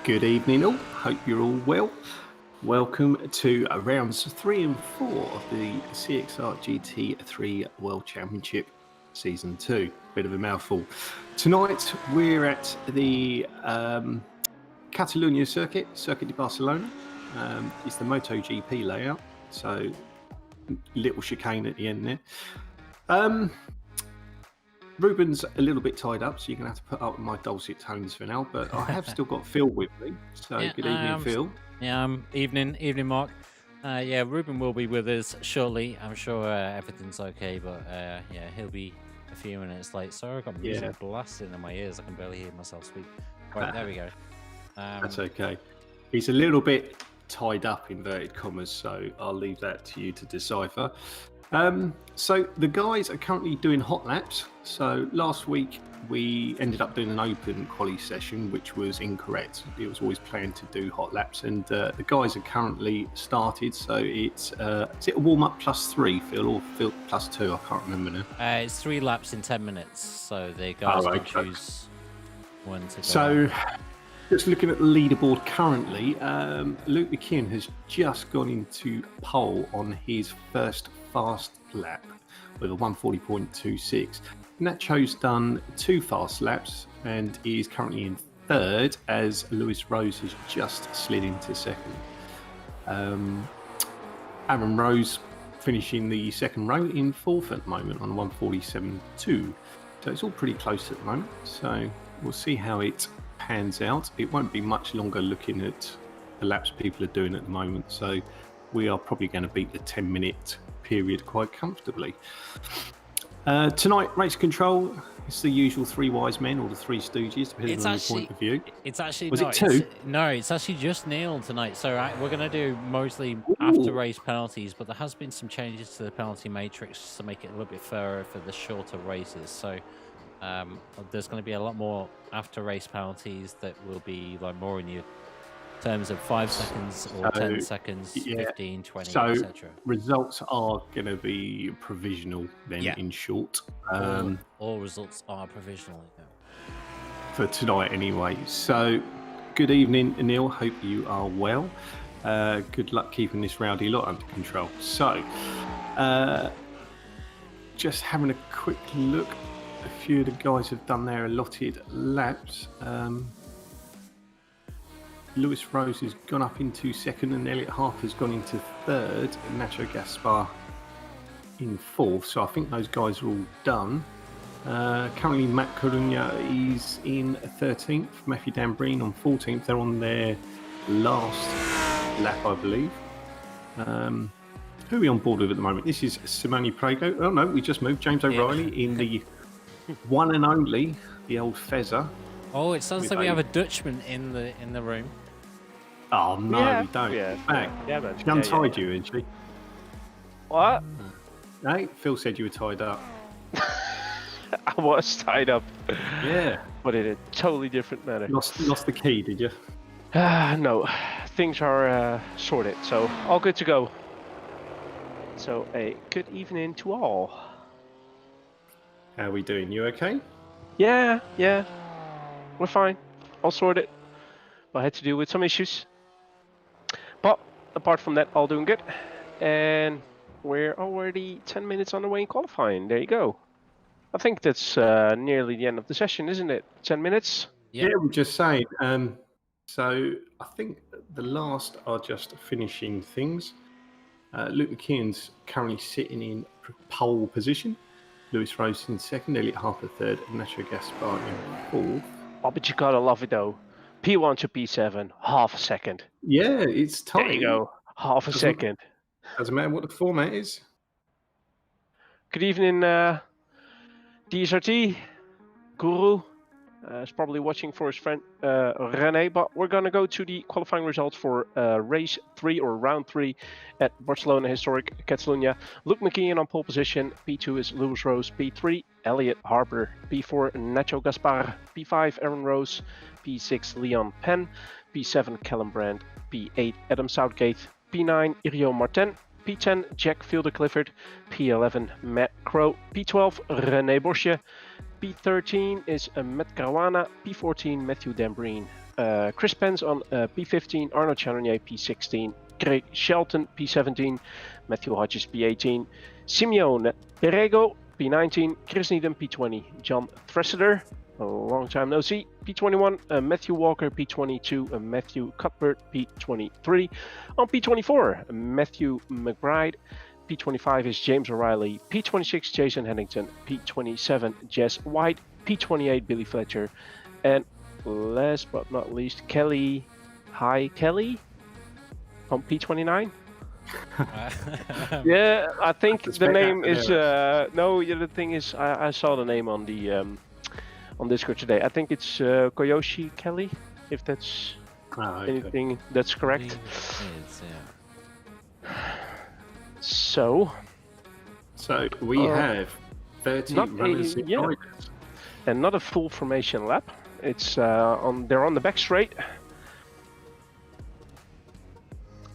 Good evening, all. Hope you're all well. Welcome to rounds 3 and 4 of the CXR GT3 World Championship Season 2. Bit of a mouthful. Tonight we're at the Catalonia Circuit de Barcelona. It's the MotoGP layout, so little chicane at the end there. Ruben's a little bit tied up, so you're going to have to put up with my dulcet tones for now, but I have still got Phil with me. So good evening, Phil. Evening, Mark. Ruben will be with us shortly. I'm sure everything's okay, but he'll be a few minutes late. Sorry, I've got music blasting in my ears. I can barely hear myself speak. Right, there we go. That's okay. He's a little bit tied up, inverted commas, so I'll leave that to you to decipher. So the guys are currently doing hot laps. So last week we ended up doing an open quali session, which was incorrect. It was always planned to do hot laps, and the guys are currently started. So it's is it a warm up +3, Phil, or Phil +2? I can't remember now. It's 3 laps in 10 minutes, so the guys can choose when to go. So just looking at the leaderboard currently, Luke McKeon has just gone into pole on his first fast lap with a 1:40.26. Nacho's done 2 fast laps and is currently in third, as Lewis Rose has just slid into second. Aaron Rose finishing the second row in fourth at the moment on 1:47.2. So it's all pretty close at the moment. So we'll see how it pans out. It won't be much longer looking at the laps people are doing at the moment. So we are probably going to beat the 10-minute period quite comfortably. Tonight, race control, it's the usual 3 wise men or the 3 stooges, depending on your point of view. It's actually Was it 2? No, it's actually just Neil tonight. So we're going to do mostly after race penalties, but there has been some changes to the penalty matrix to make it a little bit fairer for the shorter races. So there's going to be a lot more after race penalties that will be like more in your terms of 5 seconds or 10 seconds, 15, 20, etc. Results are going to be provisional then, in short. All results are provisional. For tonight anyway. So good evening, Neil. Hope you are well. Good luck keeping this rowdy lot under control. So just having a quick look. A few of the guys have done their allotted laps. Lewis Rose has gone up into second and Elliot Harper's gone into third and Nacho Gaspar in fourth. So I think those guys are all done. Currently Matt Coruña is in 13th, Matthew Dambreen on 14th. They're on their last lap, I believe. Who are we on board with at the moment? This is Simone Prego. Oh no, we just moved. James O'Reilly in the one and only, the old Fezzer. Oh, it sounds like we have a Dutchman in the room. Oh no, we don't. Yeah, back. Yeah, she untied you, isn't she? What? No, Phil said you were tied up. I was tied up. Yeah. But in a totally different manner. Lost the key, did you? No, things are sorted, so all good to go. So a good evening to all. How are we doing? You okay? Yeah, we're fine. All sorted. I had to deal with some issues. But apart from that, all doing good. And we're already 10 minutes on the way in qualifying. There you go. I think that's nearly the end of the session, isn't it? 10 minutes? Yeah, we're just saying. So I think the last are just finishing things. Luke McKeon's currently sitting in pole position. Lewis Rose in second, Elliot Harper third, and Nacho Gaspar in fourth. Oh, but you gotta love it though. P1 to P7, half a second. Yeah, it's tight. There you go, half a second. Doesn't matter what the format is. Good evening, DSRT, Guru. Is probably watching for his friend Rene, but we're gonna go to the qualifying results for race 3 or round 3 at Barcelona Historic Catalunya. Luke McKeon on pole position. P2 is Lewis Rose. P3 Elliot Harper. P4 Nacho Gaspar. P5 Aaron Rose. P6 Leon Penn. P7 Callum Brandt. P8 Adam Southgate. P9 Irio Martin. P10 Jack Fielder Clifford. P11 Matt Crow. P12 René Bosje. P13 is Matt Caruana. P14, Matthew Dambreen. Chris Pence on P15, Arnaud Chanonier P16, Craig Shelton P17, Matthew Hodges P18, Simeone Perego P19, Chris Needham P20, John Thresseder, a long time no see, P21, Matthew Walker P22, Matthew Cuthbert P23. On P24, Matthew McBride. P25 is James O'Reilly, P26 Jason Hennington, P27 Jess White, P28 Billy Fletcher, and last but not least Kelly. Hi Kelly on P29. Yeah, I think the name is no. Yeah, the thing is, I saw the name on the on Discord today. I think it's Koyoshi Kelly, if that's anything that's correct. So we have 30 runners in riders. And not a full formation lap. It's they're on the back straight.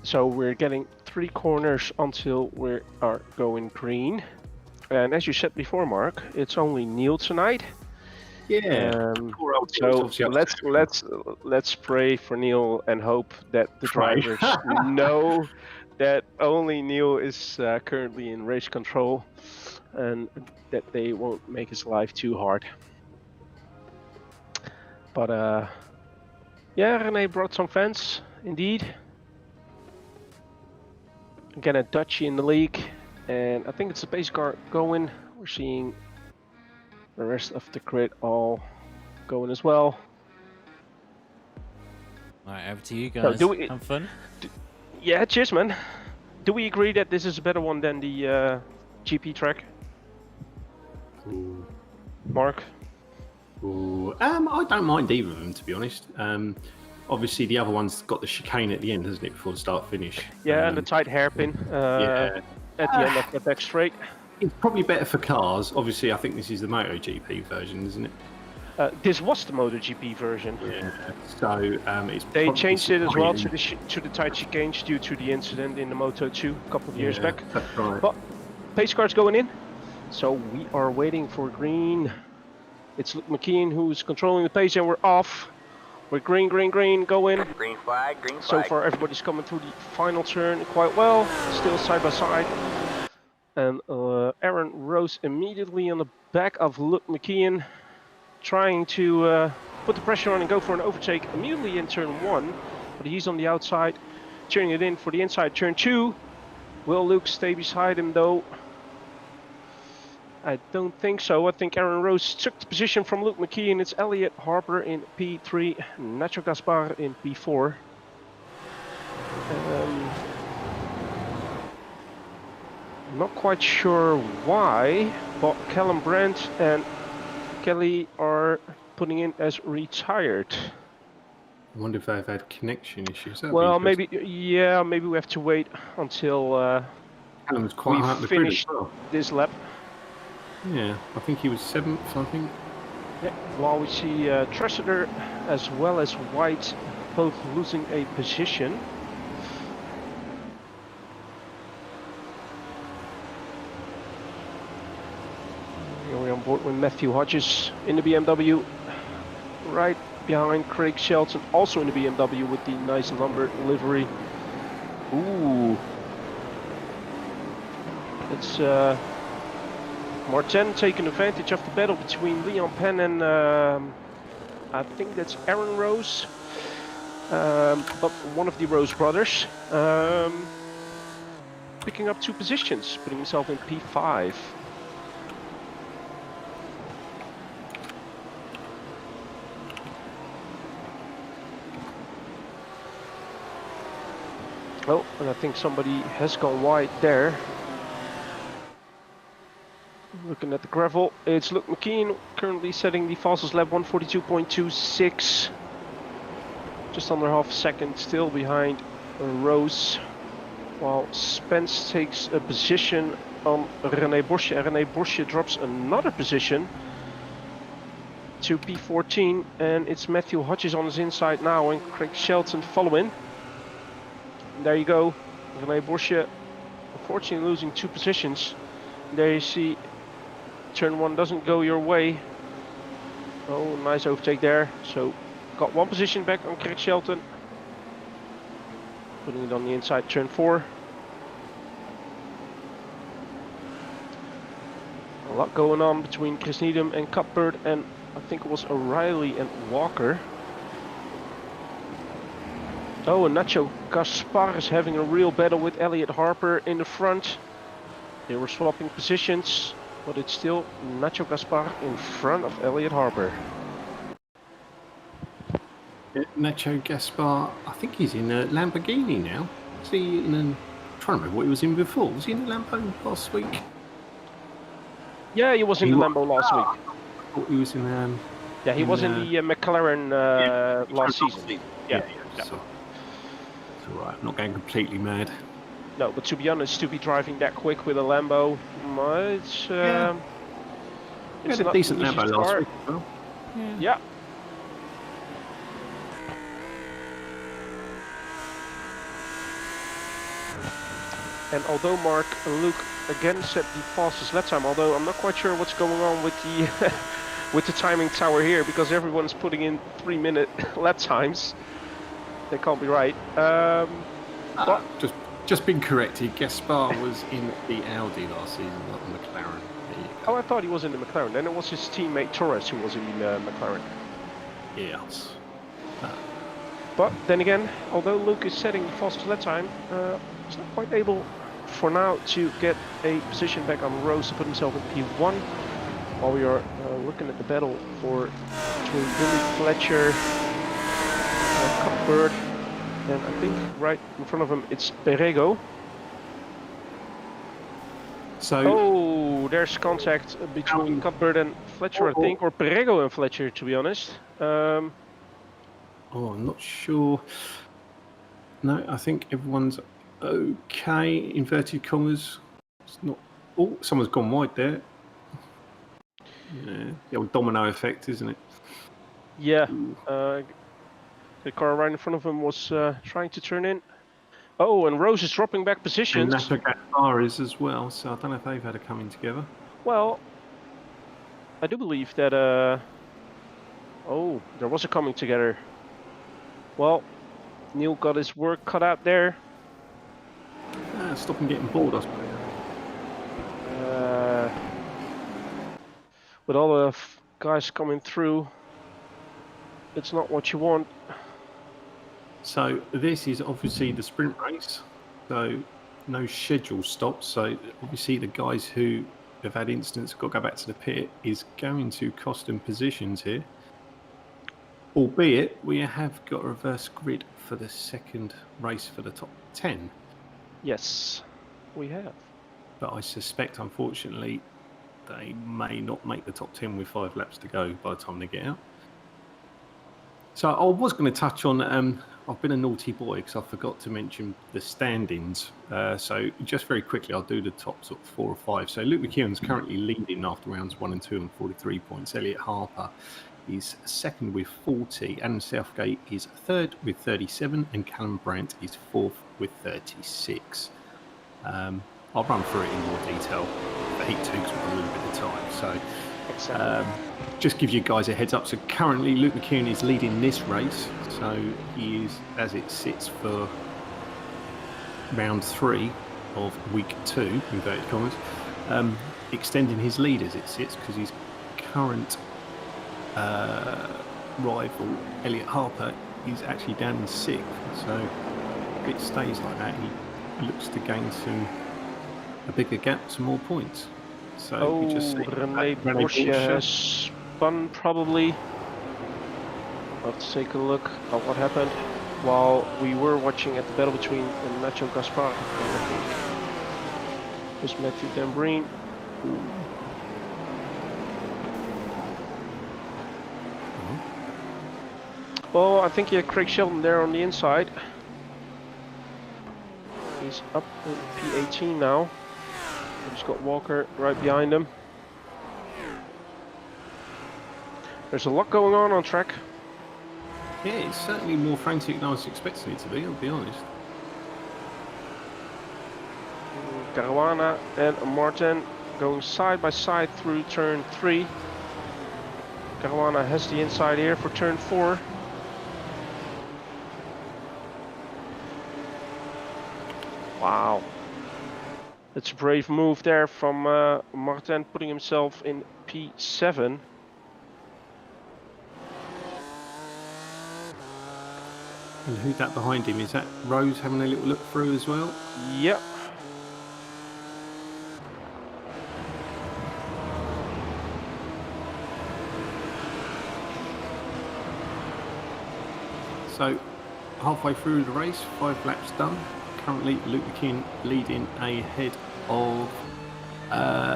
So we're getting 3 corners until we are going green. And as you said before, Mark, it's only Neil tonight. Yeah. So let's pray for Neil and hope that the drivers know that only Neil is currently in race control and that they won't make his life too hard. But yeah, René brought some fans, indeed. Again, a Dutchie in the league, and I think it's a pace car going. We're seeing the rest of the grid all going as well. Alright, over to you guys. So have fun. Yeah, cheers, man. Do we agree that this is a better one than the GP track? Ooh. Mark? Ooh. I don't mind either of them, to be honest. Obviously, the other one's got the chicane at the end, hasn't it, before the start finish? Yeah, and the tight hairpin at the end of the back straight. It's probably better for cars. Obviously, I think this is the MotoGP version, isn't it? This was the MotoGP version. Yeah. So they changed it as well to the tight chicanes due to the incident in the Moto2 a couple of years back. That's right. But pace car's going in, so we are waiting for green. It's Luke McKeon who's controlling the pace, and we're off. We're green, green, green, go in. Green flag, green flag. So far, everybody's coming through the final turn quite well. Still side by side. And Aaron Rose immediately on the back of Luke McKeon, trying to put the pressure on and go for an overtake immediately in turn 1. But he's on the outside, turning it in for the inside turn 2. Will Luke stay beside him though? I don't think so. I think Aaron Rose took the position from Luke McKeon. It's Elliot Harper in P3, Nacho Gaspar in P4. Not quite sure why, but Callum Brandt and Kelly are putting in as retired. I wonder if they've had connection issues. Well, maybe we have to wait until we finish this lap. Yeah, I think he was 7th, I think. Yeah, while we see Thresseder as well as White both losing a position. Here we're on board with Matthew Hodges in the BMW, right behind Craig Shelton, also in the BMW with the nice lumber livery. Ooh. It's Martin taking advantage of the battle between Leon Penn and I think that's Aaron Rose, but one of the Rose brothers, picking up 2 positions, putting himself in P5. Oh, and I think somebody has gone wide there. Looking at the gravel, it's Luke McKeon currently setting the fastest lap 142.26. Just under half a second still behind Rose. While Spence takes a position on René Borsche. And René Borsche drops another position to P14. And it's Matthew Hodges on his inside now and Craig Shelton following. And there you go. René Borsche unfortunately losing 2 positions. There you see turn 1 doesn't go your way. Oh, nice overtake there. So, got one position back on Craig Shelton. Putting it on the inside, turn 4. A lot going on between Chris Needham and Cuthbert, and I think it was O'Reilly and Walker. Oh, and Nacho Gaspar is having a real battle with Elliot Harper in the front. They were swapping positions, but it's still Nacho Gaspar in front of Elliot Harper. Nacho Gaspar, I think he's in a Lamborghini now. Is he in I'm trying to remember what he was in before. Was he in the Lambo last week? Yeah, he was in the Lambo last week. I thought he was in. Yeah, he was in the McLaren last season. Yeah. So, it's all right. I'm not going completely mad. No, but to be honest, to be driving that quick with a Lambo, it's It's a decent an easy Lambo last start. week as well. Yeah. And although Mark Luke again set the fastest lap time, although I'm not quite sure what's going on with the with the timing tower here, because everyone's putting in 3-minute lap times. They can't be right. But Just been corrected. Gaspar was in the Audi last season, not the McLaren. There you go. oh, I thought he was in the McLaren. Then it was his teammate Torres who was in the McLaren. Yes. But then again, although Luke is setting the fastest lap time, he's not quite able for now to get a position back on Rose to put himself in P1. While we are looking at the battle between Billy Fletcher, Cuthbert, and I think right in front of him it's Perego. So. Oh, there's contact between Cuthbert and Fletcher, I think, or Perego and Fletcher, to be honest. I'm not sure. No, I think everyone's okay. Inverted commas. It's not. Oh, someone's gone wide there. Yeah, the old domino effect, isn't it? Yeah. The car right in front of him was trying to turn in. Oh, and Rose is dropping back positions. And Nacho Gaspar is as well, so I don't know if they've had a coming together. Well, I do believe that. Oh, there was a coming together. Well, Neil got his work cut out there. Stop him getting bored, I suppose. With all the guys coming through, it's not what you want. So this is obviously the sprint race, so no schedule stops. So obviously the guys who have had incidents got to go back to the pit is going to cost them positions here. Albeit we have got a reverse grid for the second race for the top 10. Yes, we have. But I suspect, unfortunately, they may not make the top 10 with 5 laps to go by the time they get out. So I was going to touch on, I've been a naughty boy because I forgot to mention the standings. So just very quickly, I'll do the top sort of 4 or 5. So Luke McKeown's currently leading after rounds 1 and 2 and 43 points. Elliot Harper is second with 40. Adam Southgate is third with 37. And Callum Brandt is fourth with 36. I'll run through it in more detail for Heat 2 because we've got a little bit of time. So just give you guys a heads up. So currently Luke McKeown is leading this race. So he is, as it sits for round 3 of week 2, inverted commas, extending his lead as it sits because his current rival, Elliot Harper, is actually down in 6th. So if it stays like that, he looks to gain a bigger gap, some more points. So we just see René Porsche has spun probably. I'll have to take a look at what happened while we were watching at the battle between Nacho Gaspar and I think it was Matthew Dambreen. Well, I think you had Craig Shelton there on the inside. He's up in P18 now. He's got Walker right behind him. There's a lot going on track. Yeah, it's certainly more frantic than I was expecting it to be, I'll be honest. Caruana and Martin going side by side through turn 3. Caruana has the inside here for turn 4. Wow. That's a brave move there from Martin, putting himself in P7. And who's that behind him? Is that Rose having a little look through as well? Yep. So, halfway through the race, 5 laps done. Currently, Luke McKeon leading ahead of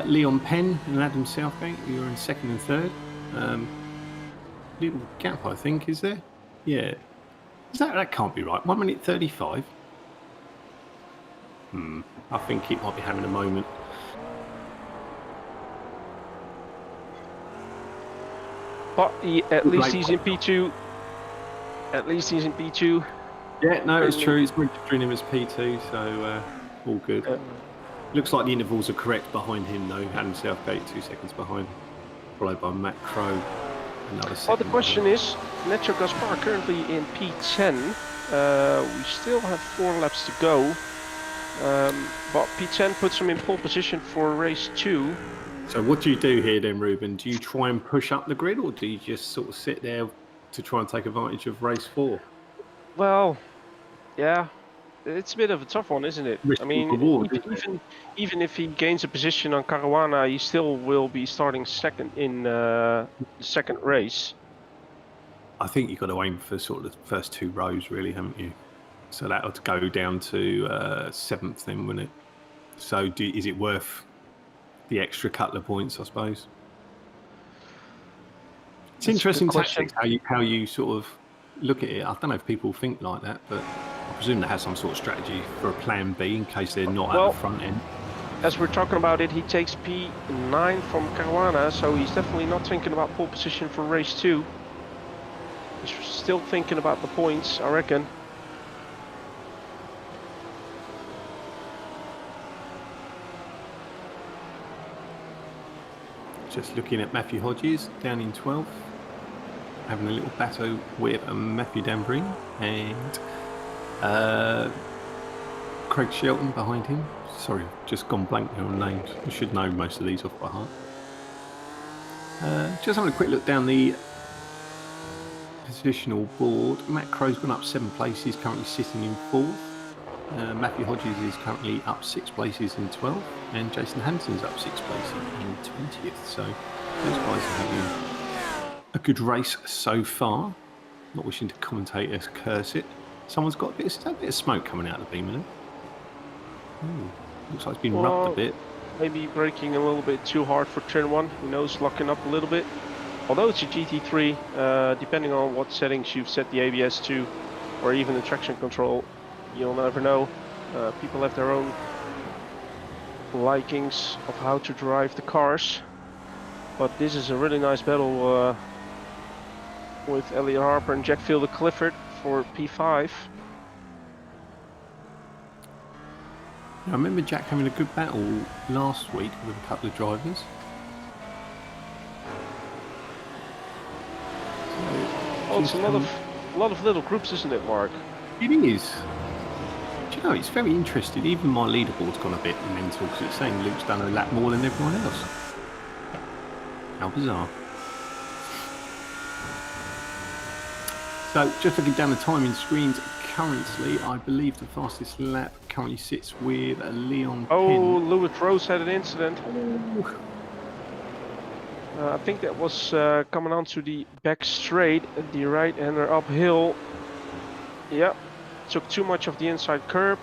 Leon Penn and Adam Southgate, who are in 2nd and 3rd. Little gap, I think, is there? Yeah. That can't be right. 1 minute 35. I think it might be having a moment. But at least he's in P2. At least he's in P2. Yeah, no, it's true. It's registering him as P2, so all good. Looks like the intervals are correct behind him, though. Adam Southgate 2 seconds behind, followed by Matt Crow. Another second. Well, the question is, Nacho Gaspar currently in P10. We still have 4 laps to go. But P10 puts him in pole position for race 2. So what do you do here then, Ruben? Do you try and push up the grid, or do you just sort of sit there to try and take advantage of race 4? Well, yeah, it's a bit of a tough one, isn't it? Risk I mean, reward, even if he gains a position on Caruana, he still will be starting second in the second race. I think you've got to aim for sort of the first 2 rows, really, haven't you? So that would go down to 7th then, wouldn't it? So is it worth the extra couple of points, I suppose? It's interesting tactics, how you sort of look at it. I don't know if people think like that, but I presume they have some sort of strategy for a plan B in case they're not at the front end. As we're talking about it, he takes P9 from Caruana, so he's definitely not thinking about pole position for race 2. He's still thinking about the points, I reckon. Just looking at Matthew Hodges down in 12th, having a little battle with Matthew Dambring and Craig Shelton behind him. Sorry, just gone blank on names. I should know most of these off by heart. Just having a quick look down the positional board. Matt Crow's gone up 7 places, currently sitting in 4th. Matthew Hodges is currently up 6 places in 12th, and Jason Hansen's up 6 places in 20th. So those guys are having a good race so far. Not wishing to commentate as curse it. Someone's got a bit of smoke coming out of the beam, isn't it? Looks like it's been rubbed a bit. Maybe braking a little bit too hard for turn 1. Who knows, locking up a little bit. Although it's a GT3, depending on what settings you've set the ABS to, or even the traction control, you'll never know. People have their own likings of how to drive the cars. But this is a really nice battle with Elliot Harper and Jack Fielder Clifford for P5. I remember Jack having a good battle last week with a couple of drivers. Oh, it's a lot of little groups, isn't it, Mark? It is. Do you know, it's very interesting. Even my leaderboard's gone a bit mental because it's saying Luke's done a lap more than everyone else. How bizarre. So, just looking down the timing screens, currently, I believe the fastest lap currently sits with Leon Penn. Lewis Rose had an incident. I think that was coming onto the back straight, the right-hander uphill. Yep, took too much of the inside curb.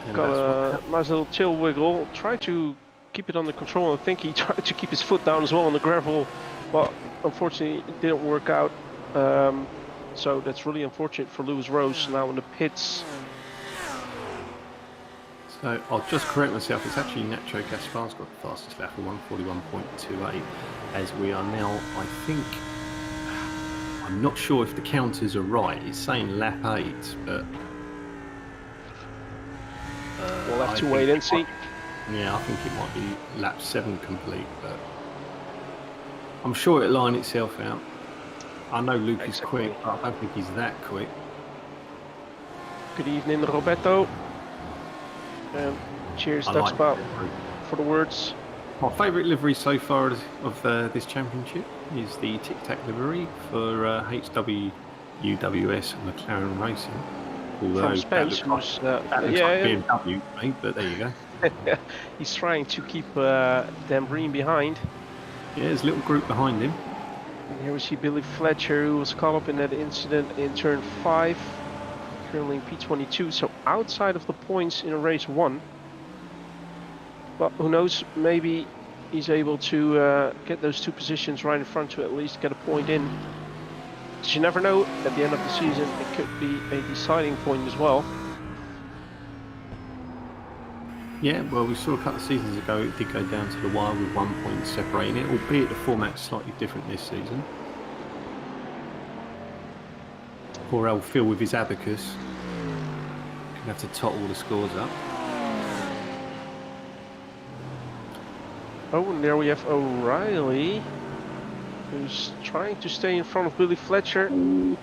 And got a nice little tail wiggle. Tried to keep it under control. I think he tried to keep his foot down as well on the gravel, but unfortunately it didn't work out. So that's really unfortunate for Lewis Rose now in the pits. So I'll just correct myself, it's actually Nacho Gaspar's got the fastest lap of 141.28, as we are now, I think, I'm not sure if the counters are right, it's saying lap 8, but... we'll have to wait and see. Yeah, I think it might be lap 7 complete, but I'm sure it'll line itself out. I know Luke is Exactly. quick, but I don't think he's that quick. Good evening, Roberto. And cheers, I like Duckspout, the livery. for the words. My favourite livery so far of this championship is the Tic Tac livery for HWUWS McLaren Racing. Although From Spence, that looks who's like BMW, mate, but there you go. he's trying to keep Dan Breen behind. Yeah, there's a little group behind him. And here we see Billy Fletcher, who was caught up in that incident in turn 5, currently in P22, so outside of the points in race 1. But who knows, maybe he's able to get those 2 positions right in front to at least get a point in. But you never know, at the end of the season it could be a deciding point as well. Yeah, well, we saw a couple of seasons ago it did go down to the wire with 1 point separating it, albeit the format's slightly different this season. Poor old Phil with his abacus. Gonna have to tot all the scores up. Oh, and there we have O'Reilly, who's trying to stay in front of Billy Fletcher. I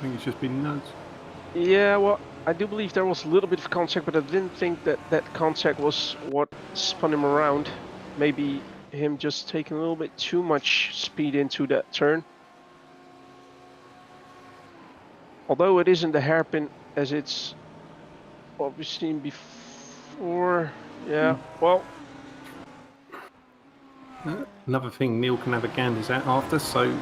think it's just been nuts. Yeah, well, I do believe there was a little bit of contact, but I didn't think that that contact was what spun him around. Maybe him just taking a little bit too much speed into that turn. Although it isn't a hairpin as it's obviously before. Yeah, well. Another thing Neil can have a ganders at after, so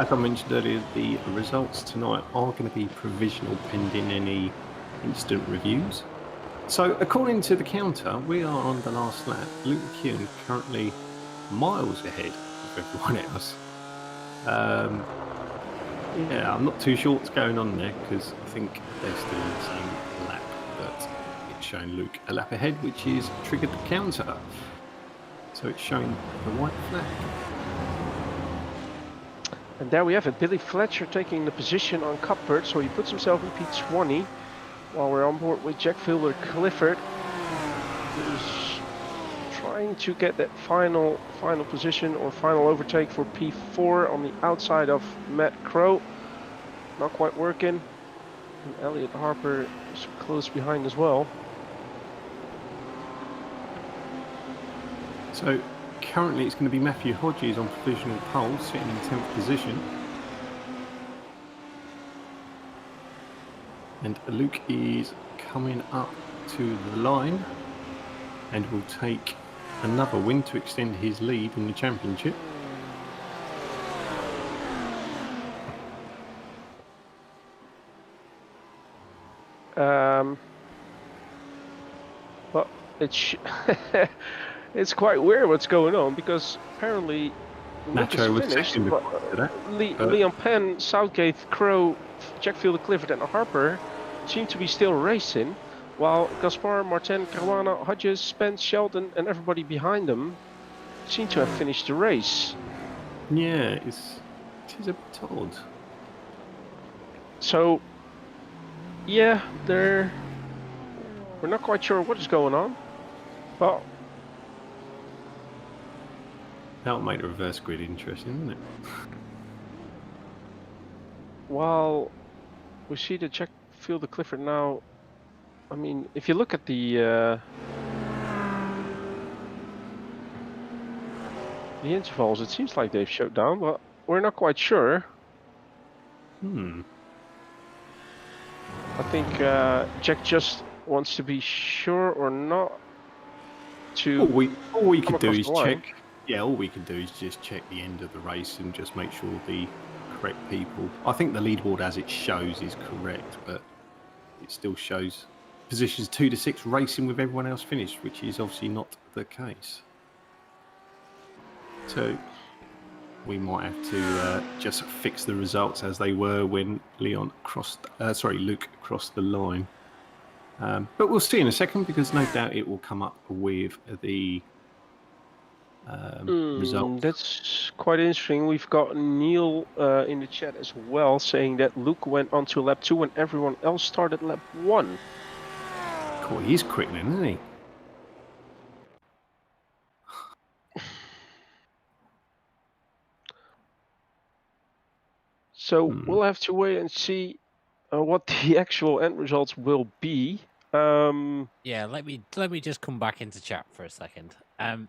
as I mentioned earlier, the results tonight are going to be provisional pending any instant reviews. So according to the counter, we are on the last lap. Luke McKeown currently miles ahead of everyone else. Yeah, I'm not too sure what's going on there because I think they're still in the same lap, but it's showing Luke a lap ahead, which is triggered the counter. So it's showing the white flag. And there we have it, Billy Fletcher taking the position on Cuthbert, so he puts himself in P20 while we're on board with Jack Fielder Clifford, who's trying to get that final position or final overtake for P4 on the outside of Matt Crow. Not quite working. And Elliot Harper is close behind as well. So currently it's going to be Matthew Hodges on provisional pole, sitting in 10th position. And Luke is coming up to the line and will take another win to extend his lead in the championship. Well, it's quite weird what's going on, because apparently Nacho was finished, second but today. Leon Penn, Southgate, Crow, Jack Fielder Clifford and Harper seem to be still racing, while Gaspar, Martin, Caruana, Hodges, Spence, Sheldon and everybody behind them seem to have finished the race. Yeah, it is a bit odd. So, yeah, we're not quite sure what is going on, but That'll make the reverse grid interesting, isn't it? while we see the Jack Fielder Clifford now, I mean, if you look at the intervals, it seems like they've shut down, but we're not quite sure. I think Jack just wants to be sure or not to. All we could do across is the line. check. Yeah, all we could do is just check the end of the race and just make sure the correct people. I think the leaderboard as it shows is correct, but it still shows positions 2 to 6 racing with everyone else finished, which is obviously not the case. So we might have to just fix the results as they were when Luke crossed the line. But we'll see in a second, because no doubt it will come up with the results. That's quite interesting. We've got Neil in the chat as well, saying that Luke went on to lap 2 when everyone else started lap 1. Cool, he's quick then, isn't he? So we'll have to wait and see what the actual end results will be. Yeah, let me just come back into chat for a second. Wow.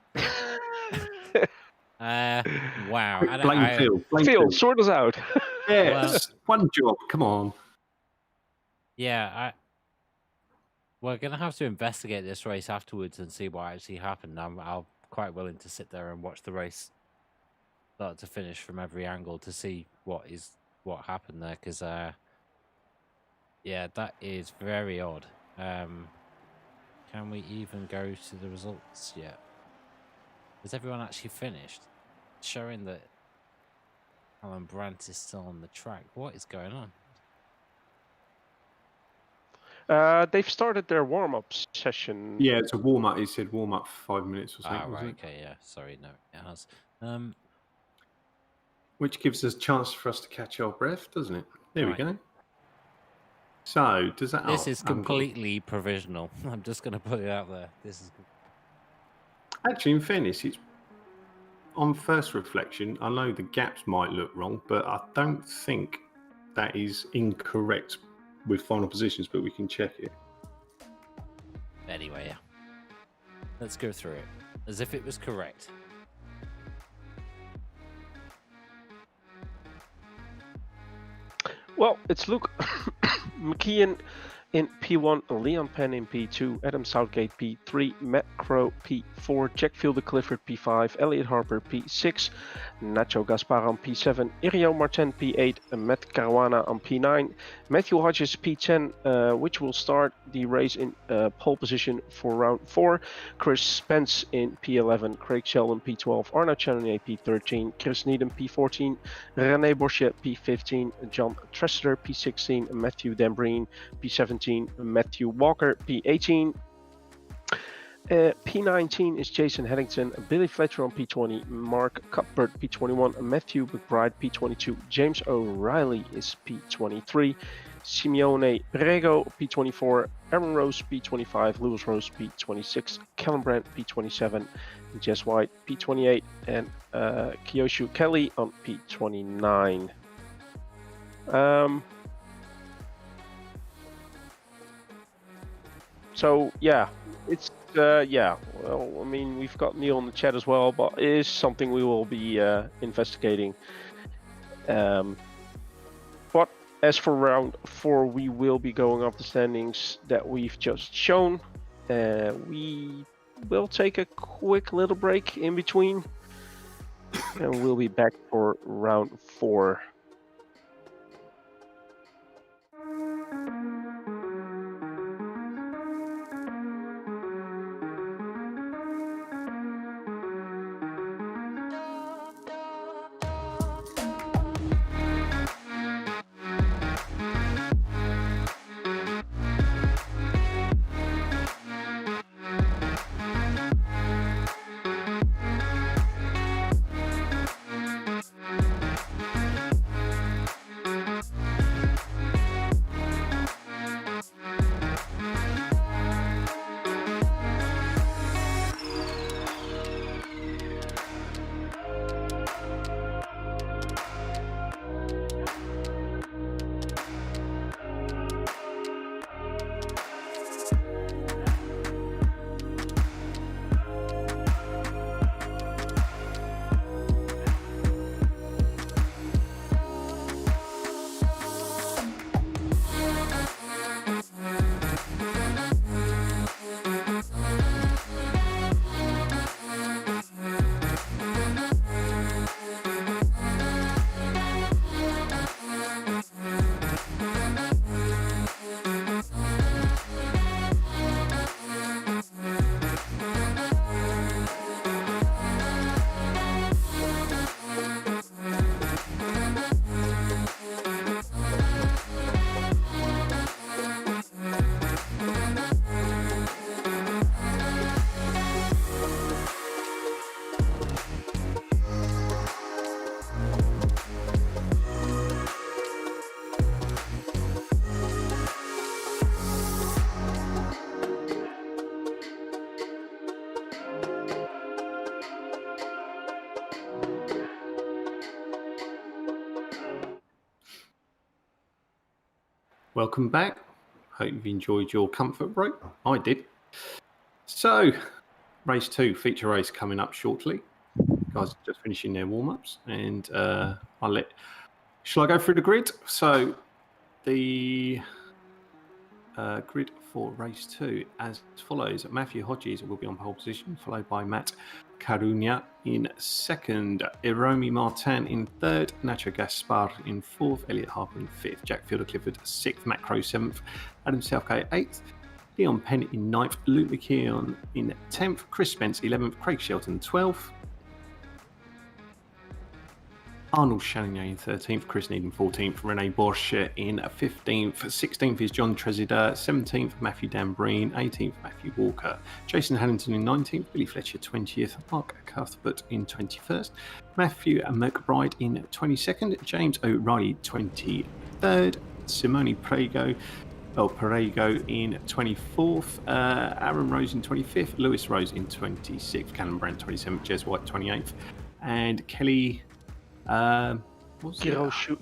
Quick, blame Phil. Blame Phil, sort us out. Yes, one job. Come on. Yeah, we're gonna have to investigate this race afterwards and see what actually happened. I'm quite willing to sit there and watch the race start to finish from every angle to see what happened there, because yeah, that is very odd. Can we even go to the results yet? Has everyone actually finished? Showing that Alan Brandt is still on the track. What is going on? They've started their warm-up session. Yeah, it's a warm-up. He said warm-up 5 minutes or something, wasn't it? Okay, yeah. Sorry, no, it has. Which gives us a chance for us to catch our breath, doesn't it? There Right. we go. So, does that... This is completely provisional. I'm just going to put it out there. This is... Actually, in fairness, it's on first reflection, I know the gaps might look wrong, but I don't think that is incorrect with final positions, but we can check it. Anyway, yeah. Let's go through it as if it was correct. Well, it's Luke McKeon in P1, Leon Penn in P2, Adam Southgate P3, Matt Crow P4, Jack Fielder Clifford P5, Elliot Harper P6, Nacho Gaspar on P7, Irio Martin P8, Matt Caruana on P9, Matthew Hodges P10, which will start the race in pole position for round 4, Chris Spence in P11, Craig Sheldon P12, Arnaud Channonier P13, Chris Needham P14, René Bochet P15, John Tressler P16, Matthew Dambreen P17, Matthew Walker P18. P19 is Jason Headington, Billy Fletcher on P20, Mark Cuthbert P21, Matthew McBride P22, James O'Reilly is P23, Simeone Rego P24, Aaron Rose P25, Lewis Rose P26, Callum Brandt P27, Jess White P28, and Kyoshu Kelly on P29. So yeah, it's yeah. Well, I mean, we've got Neil in the chat as well, but it is something we will be investigating. But as for round 4, we will be going off the standings that we've just shown. We will take a quick little break in between, and we'll be back for round 4. Welcome back. Hope you've enjoyed your comfort break. I did. So, race 2, feature race coming up shortly. Guys are just finishing their warm-ups, and shall I go through the grid? So, the grid for race 2 as follows. Matthew Hodges will be on pole position, followed by Matt Caruña in second, Iromi Martin in third, Nacho Gaspar in fourth, Elliot Harper in fifth, Jack Fielder Clifford sixth, Matt Crow seventh, Adam Southgate eighth, Leon Penn in ninth, Luke McKeon in 10th, Chris Spence 11th, Craig Shelton 12th, Arnold Chanier in 13th, Chris Needham 14th, Rene Borsche in 15th, 16th is John Tresidder, 17th Matthew Dambreen, 18th Matthew Walker, Jason Hannington in 19th, Billy Fletcher 20th, Mark Cuthbert in 21st, Matthew McBride in 22nd, James O'Reilly 23rd, Simone Perego in 24th, Aaron Rose in 25th, Lewis Rose in 26th, Callum Brandt 27th, Jez White 28th, and Kelly Kiroshi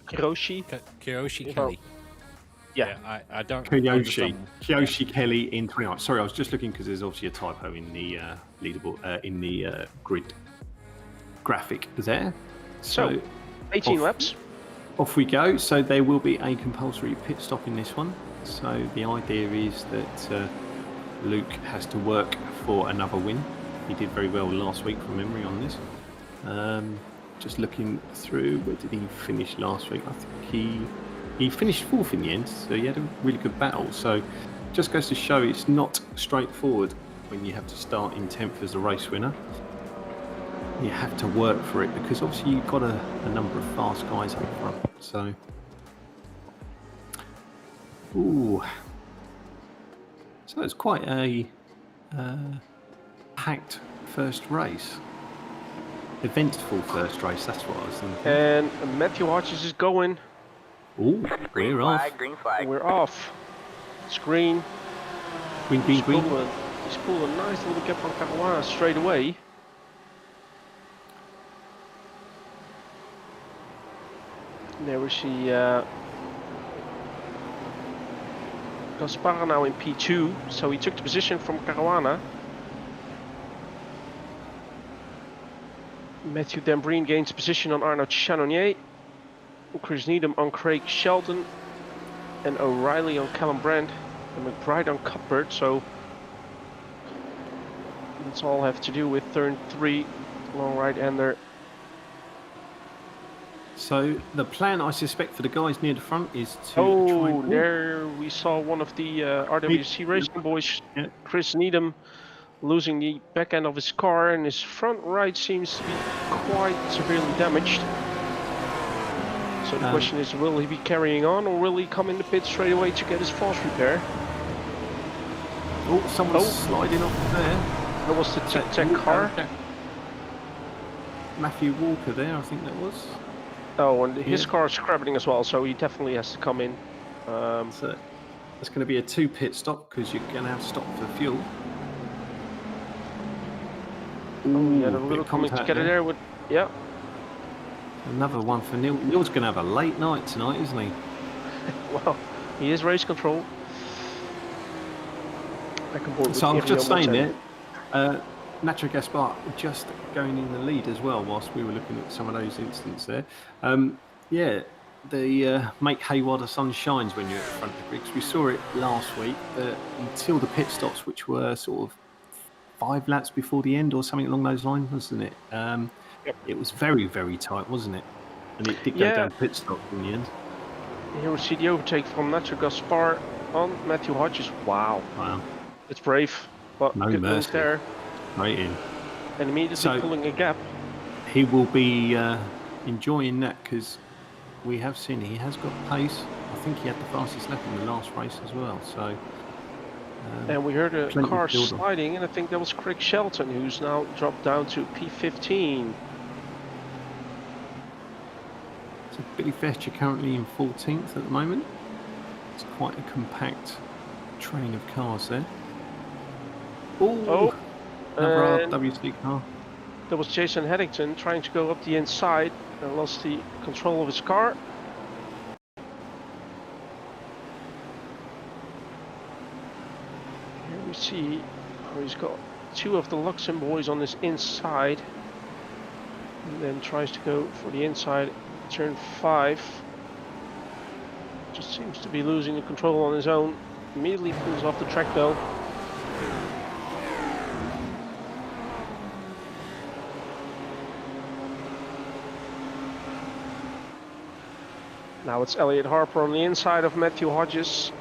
Kelly. Yeah. I don't. Kiyoshi Kelly in 29th. Sorry, I was just looking because there's obviously a typo in the leaderboard in the grid graphic there. So 18 laps. Off we go. So there will be a compulsory pit stop in this one. So the idea is that Luke has to work for another win. He did very well last week from memory on this. Just looking through, where did he finish last week? I think he finished fourth in the end, so he had a really good battle. So just goes to show it's not straightforward when you have to start in 10th as a race winner. You have to work for it because obviously you've got a number of fast guys up front. So, so it's quite a packed first race. Eventful first race, that's what I was thinking. And Matthew Hodges is going. Ooh, we're off. Green flag. We're off. It's green. Green. He's pulled a nice little gap on Caruana straight away. There we see Gaspar now in P2, so he took the position from Caruana. Matthew Dambreen gains position on Arnaud Channonier, Chris Needham on Craig Shelton, and O'Reilly on Callum Brandt, and McBride on Cuthbert. So that's all have to do with turn 3, long right-hander. So the plan, I suspect, for the guys near the front is to try and... there we saw one of the RWC Racing boys, Chris Needham, losing the back end of his car, and his front right seems to be quite severely damaged. So the question is, will he be carrying on, or will he come in the pit straight away to get his false repair? Oh, someone's sliding off there. That was the Tic-Tac car. Matthew Walker there, I think that was. Oh, and his car is scrabbling as well, so he definitely has to come in. So it's going to be a 2 pit stop because you're going to have to stop for fuel. Ooh, he had a little coming together there with, yeah. Another one for Neil. Neil's going to have a late night tonight, isn't he? Well, he is race control. So I was just saying there, Nacho Gaspar just going in the lead as well whilst we were looking at some of those incidents there. Yeah, the make hay while the sun shines when you're at the front of the grid. We saw it last week until the pit stops, which were sort of 5 laps before the end or something along those lines, wasn't it? Yep. It was very, very tight, wasn't it? And it did go down pit stop in the end. Here we see the overtake from Nacho Gaspar on Matthew Hodges. Wow. It's brave, but no good mercy move there. Right in. And immediately pulling a gap. He will be enjoying that because we have seen he has got pace. I think he had the fastest lap in the last race as well. So. And we heard a car sliding, and I think that was Craig Shelton, who's now dropped down to P15. So Billy Fletcher currently in 14th at the moment. It's quite a compact train of cars there. Ooh, another RWC car. There was Jason Headington trying to go up the inside and lost the control of his car. You see how he's got two of the Luxem boys on his inside. And then tries to go for the inside, turn 5. Just seems to be losing the control on his own. Immediately pulls off the track though. Now it's Elliot Harper on the inside of Matthew Hodges.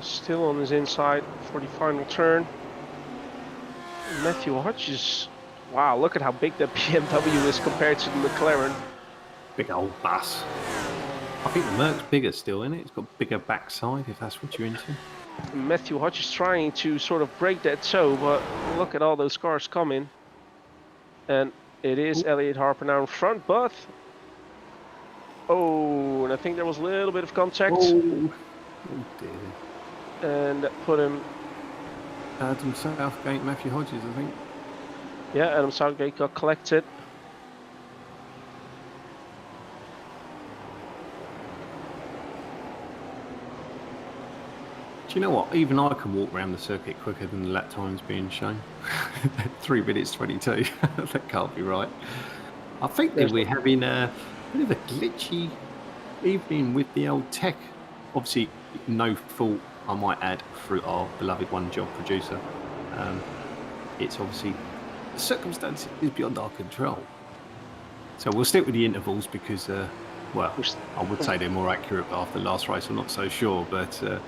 Still on his inside for the final turn. Matthew Hodges, wow, look at how big that BMW is compared to the McLaren. Big old bus. I think the Merc's bigger still, isn't it? It's got bigger backside, if that's what you're into. Matthew Hodges trying to sort of break that toe, but look at all those cars coming. And it is Elliot Harper now in front, but... Oh, and I think there was a little bit of contact. Oh dear. And that put him... Adam Southgate, Matthew Hodges, I think. Yeah, Adam Southgate got collected. Do you know what? Even I can walk around the circuit quicker than the lap times being shown. 3 minutes 22. That can't be right. I think that we're having a bit of a glitchy evening with the old tech. Obviously, no fault, I might add, through our beloved one-job producer. It's obviously the circumstances is beyond our control. So we'll stick with the intervals because, well, I would say they're more accurate after the last race. I'm not so sure, but the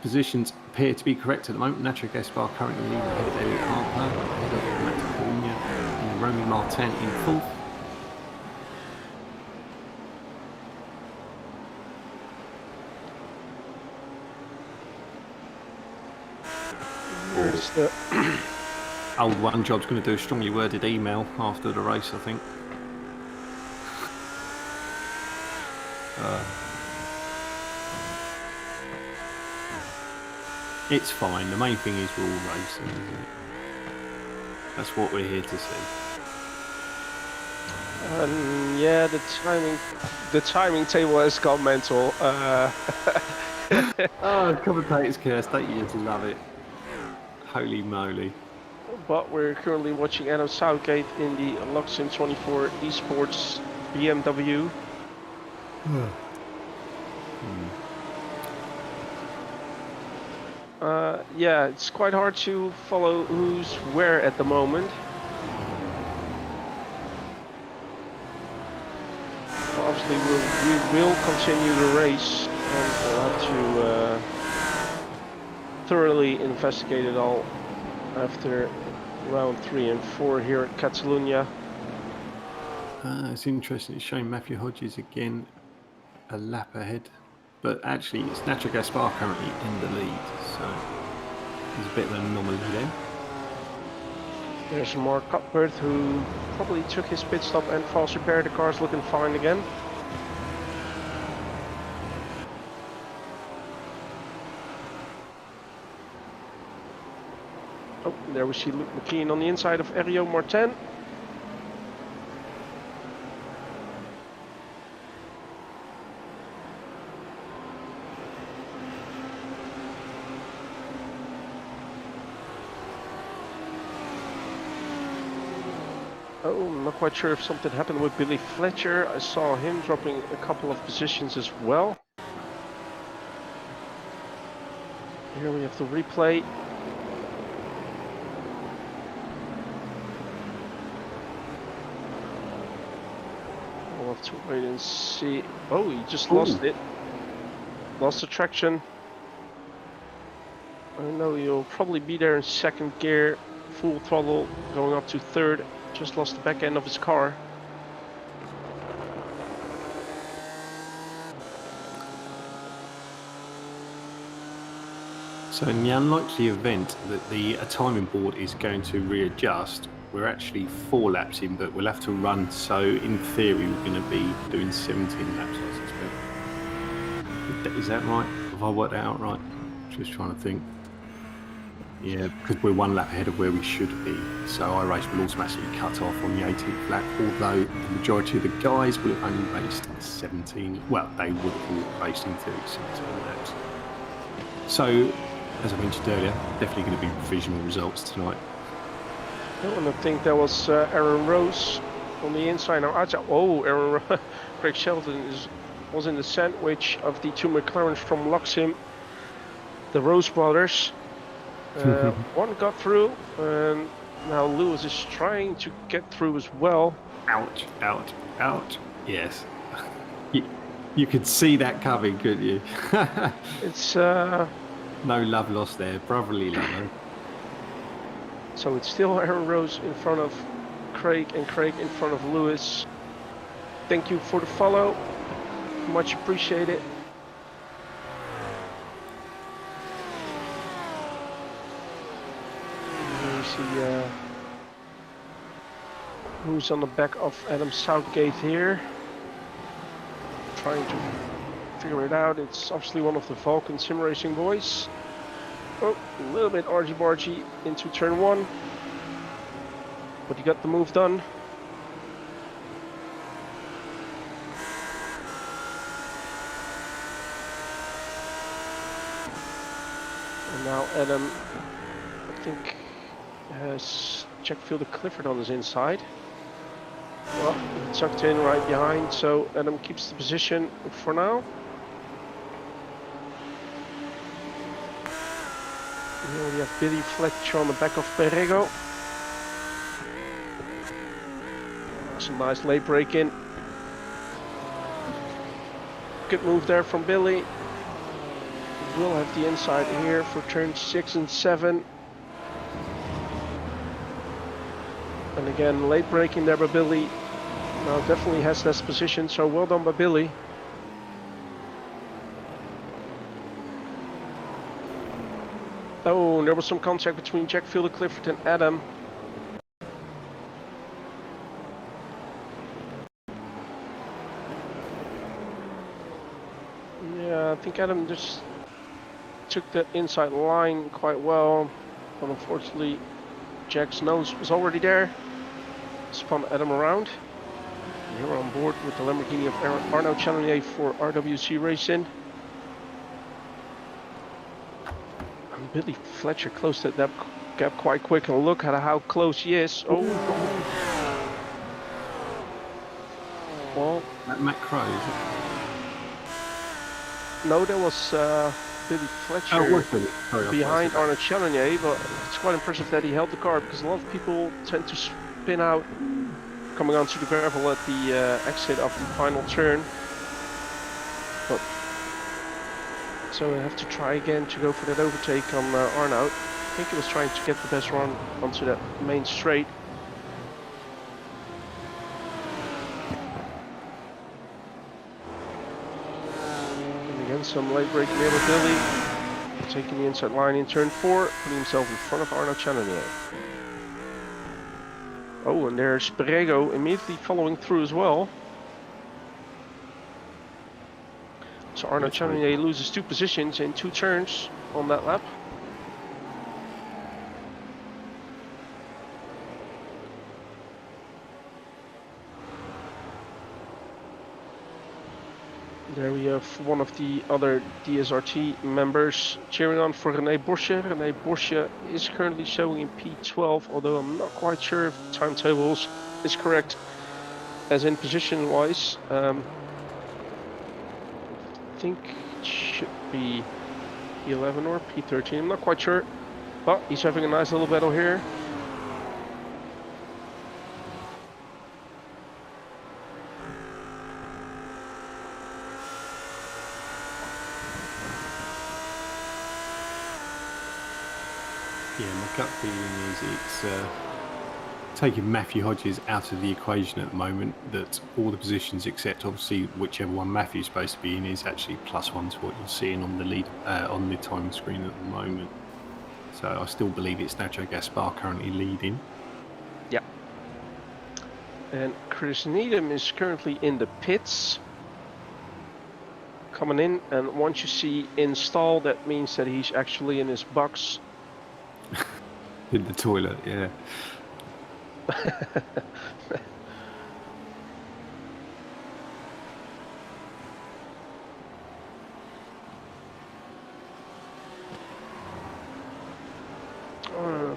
positions appear to be correct at the moment. Nacho Gaspar currently leading ahead of Elliot Harper, ahead of Matt Cunha and Romy Martin in fourth. The old one job's going to do a strongly worded email after the race, I think. It's fine. The main thing is we're all racing, isn't it? That's what we're here to see. Yeah, the timing table has gone mental. Oh, commentators curse, don't you just love it? Holy moly. But we're currently watching Adam Southgate in the Luxem 24 Esports BMW. Yeah, it's quite hard to follow who's where at the moment. Obviously, we will continue the race, and we'll have to thoroughly investigate it all after round 3 and 4 here at Catalonia. It's interesting. It's showing Matthew Hodges again a lap ahead, but actually it's Nacho Gaspar currently in the lead, so there's a bit of an anomaly there. There's Mark Cuthbert, who probably took his pit stop and false repair. The car's looking fine again. Oh, there we see Luke McKean on the inside of Erio Martin. Oh, I'm not quite sure if something happened with Billy Fletcher. I saw him dropping a couple of positions as well. Here we have the replay. We'll have to wait and see. Oh, he just lost it. Lost the traction. I know he'll probably be there in second gear, full throttle, going up to third. Just lost the back end of his car. So in the unlikely event that the timing board is going to readjust, we're actually 4 laps in, but we'll have to run. So in theory, we're going to be doing 17 laps, I suspect. Is that right? Have I worked that out right? Just trying to think. Yeah, because we're one lap ahead of where we should be. So our race will automatically cut off on the 18th lap, although the majority of the guys will have only raced 17. Well, they would have all raced in theory 17 laps. So, as I mentioned earlier, definitely going to be provisional results tonight. And I think that was Aaron Rose on the inside. Now, oh, Aaron Craig Shelton was in the sandwich of the two McLarens from Luxem, the Rose brothers. One got through, and now Lewis is trying to get through as well. Ouch, ouch, ouch. Yes. You could see that coming, couldn't you? It's no love lost there, brotherly love. So it's still Aaron Rose in front of Craig and Craig in front of Lewis. Thank you for the follow, much appreciated. You see who's on the back of Adam Southgate here. Trying to figure it out. It's obviously one of the Vulcan sim racing boys. Oh, a little bit argy-bargy into turn one. But he got the move done. And now Adam, I think, has Jack Fielder Clifford on his inside. Well, tucked in right behind, so Adam keeps the position for now. Here we have Billy Fletcher on the back of Perrego. Some nice late break in. Good move there from Billy. We'll have the inside here for turns 6 and 7. And again, late braking there by Billy. Now definitely has this position, so well done by Billy. Oh, there was some contact between Jack Fielder Clifford and Adam. Yeah, I think Adam just took that inside line quite well, but unfortunately Jack's nose was already there. Spun Adam around. Here we're on board with the Lamborghini of Arno Chalonier for RWC Racing. And Billy Fletcher closed that gap quite quick, and look at how close he is. Oh! Well, That Matt Crow, is it? no, that was Billy Fletcher behind Arno Chalonier, but it's quite impressive that he held the car, because a lot of people tend to spin out coming onto the gravel at the exit of the final turn. But so I have to try again to go for that overtake on Arno. I think he was trying to get the best run onto that main straight. And again, some late break there with Billy. Taking the inside line in turn 4, putting himself in front of Arno Chalonier. Oh, and there's Perrego immediately following through as well. So Arno Chalonier loses 2 positions in 2 turns on that lap. There we have one of the other DSRT members cheering on for René Borsche. René Borsche is currently showing in P12, although I'm not quite sure if the timetables is correct as in position wise. I think it should be P11 or P13, I'm not quite sure, but he's having a nice little battle here. Yeah, my gut feeling is it's taking Matthew Hodges out of the equation at the moment, that all the positions except obviously whichever one Matthew's supposed to be in is actually +1 to what you're seeing on the lead on the time screen at the moment. So I still believe it's Nacho Gaspar currently leading. Yeah. And Chris Needham is currently in the pits. Coming in, and once you see install, that means that he's actually in his box. In the toilet, yeah.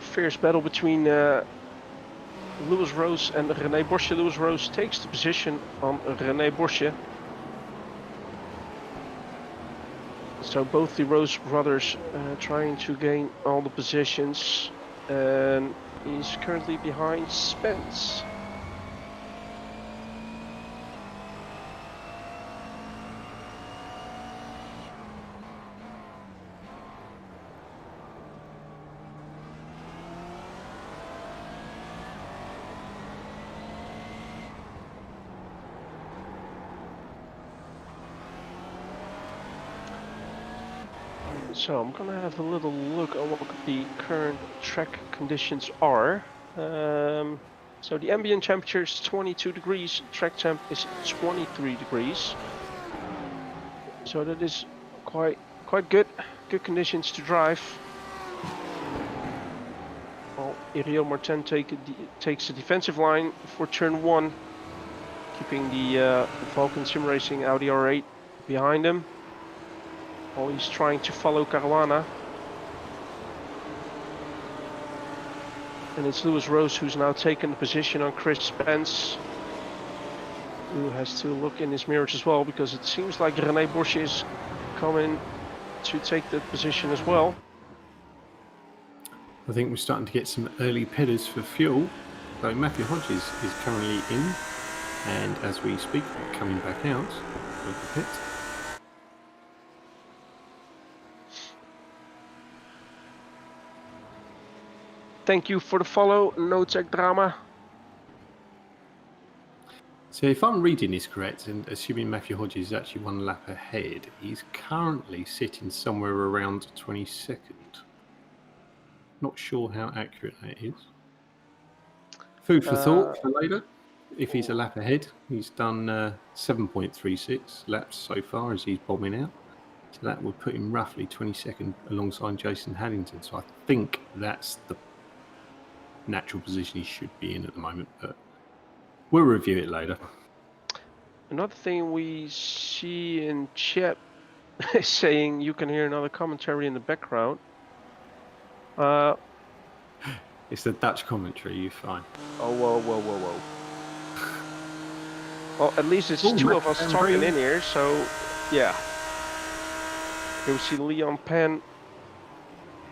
Fierce battle between Lewis Rose and René Borsche. Lewis Rose takes the position on René Borsche. So both the Rose brothers trying to gain all the positions, and he's currently behind Spence. So I'm gonna have a little look at what the current track conditions are. So the ambient temperature is 22 degrees, track temp is 23 degrees. So that is quite good conditions to drive. Well, Iriel Martin takes a defensive line for turn 1, keeping the Falcon Sim Racing Audi R8 behind him. While he's trying to follow Caruana. And it's Lewis Rose who's now taken the position on Chris Spence, who has to look in his mirrors as well, because it seems like René Borsche is coming to take the position as well. I think we're starting to get some early pitters for fuel. So Matthew Hodges is currently in, and as we speak, coming back out of the pit. Thank you for the follow, No Tech Drama. So if I'm reading this correct, and assuming Matthew Hodges is actually 1 lap ahead, he's currently sitting somewhere around 22nd. Not sure how accurate that is. Food for thought for later. If he's a lap ahead, he's done 7.36 laps so far as he's bombing out. So that would put him roughly 22nd alongside Jason Haddington. So I think that's the natural position he should be in at the moment, but we'll review it later. Another thing we see in chat is saying you can hear another commentary in the background. It's the Dutch commentary, you're fine. Oh, whoa. Well, at least it's two of us talking in here, so yeah. Here we see Leon Penn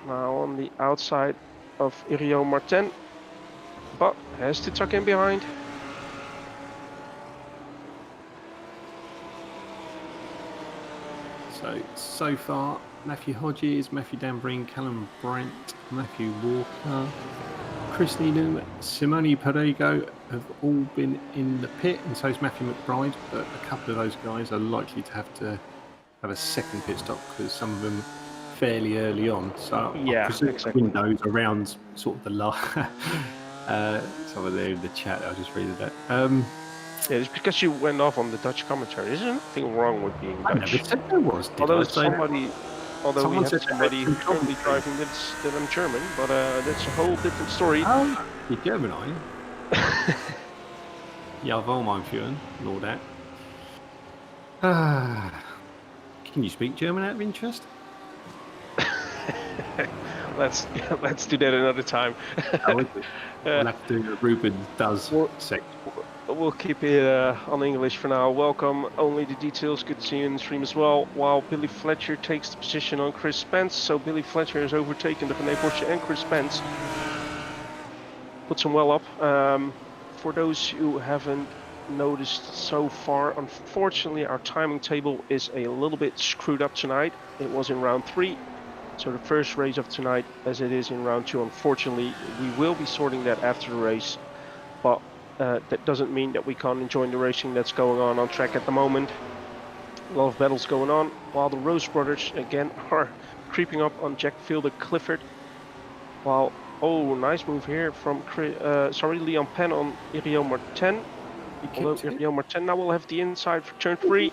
now on the outside of Iriel Martin, but has to tuck in behind. So far, Matthew Hodges, Matthew Danbreen, Callum Brandt, Matthew Walker, Chris Needham, Simone Perego have all been in the pit, and so is Matthew McBride, but a couple of those guys are likely to have a second pit stop because some of them fairly early on. So yeah, I presume exactly. windows around sort of the last. Someone there in the chat, I'll just read that. Yeah, it's because you went off on the Dutch commentary. There's nothing wrong with being Dutch. I never said there was. Although we have somebody currently driving driving that I'm German, but that's a whole different story. Oh, you're German, are you? Ja, wel, mein Führer, know that. Can you speak German out of interest? Let's do that another time. We'll have to do Ruben does sex. We'll keep it on English for now. Welcome, only the details. Good to see you in the stream as well. While Billy Fletcher takes the position on Chris Spence. So Billy Fletcher has overtaken the René Borsche and Chris Spence. Puts him well up. For those who haven't noticed so far, unfortunately our timing table is a little bit screwed up tonight. It was in round 3. So the first race of tonight, as it is in round 2, unfortunately, we will be sorting that after the race. But that doesn't mean that we can't enjoy the racing that's going on track at the moment. A lot of battles going on, while the Rose brothers again are creeping up on Jack Fielder Clifford. While, oh, nice move here from Leon Penn on Iriel Martin. Although Iriel Martin now will have the inside for turn 3.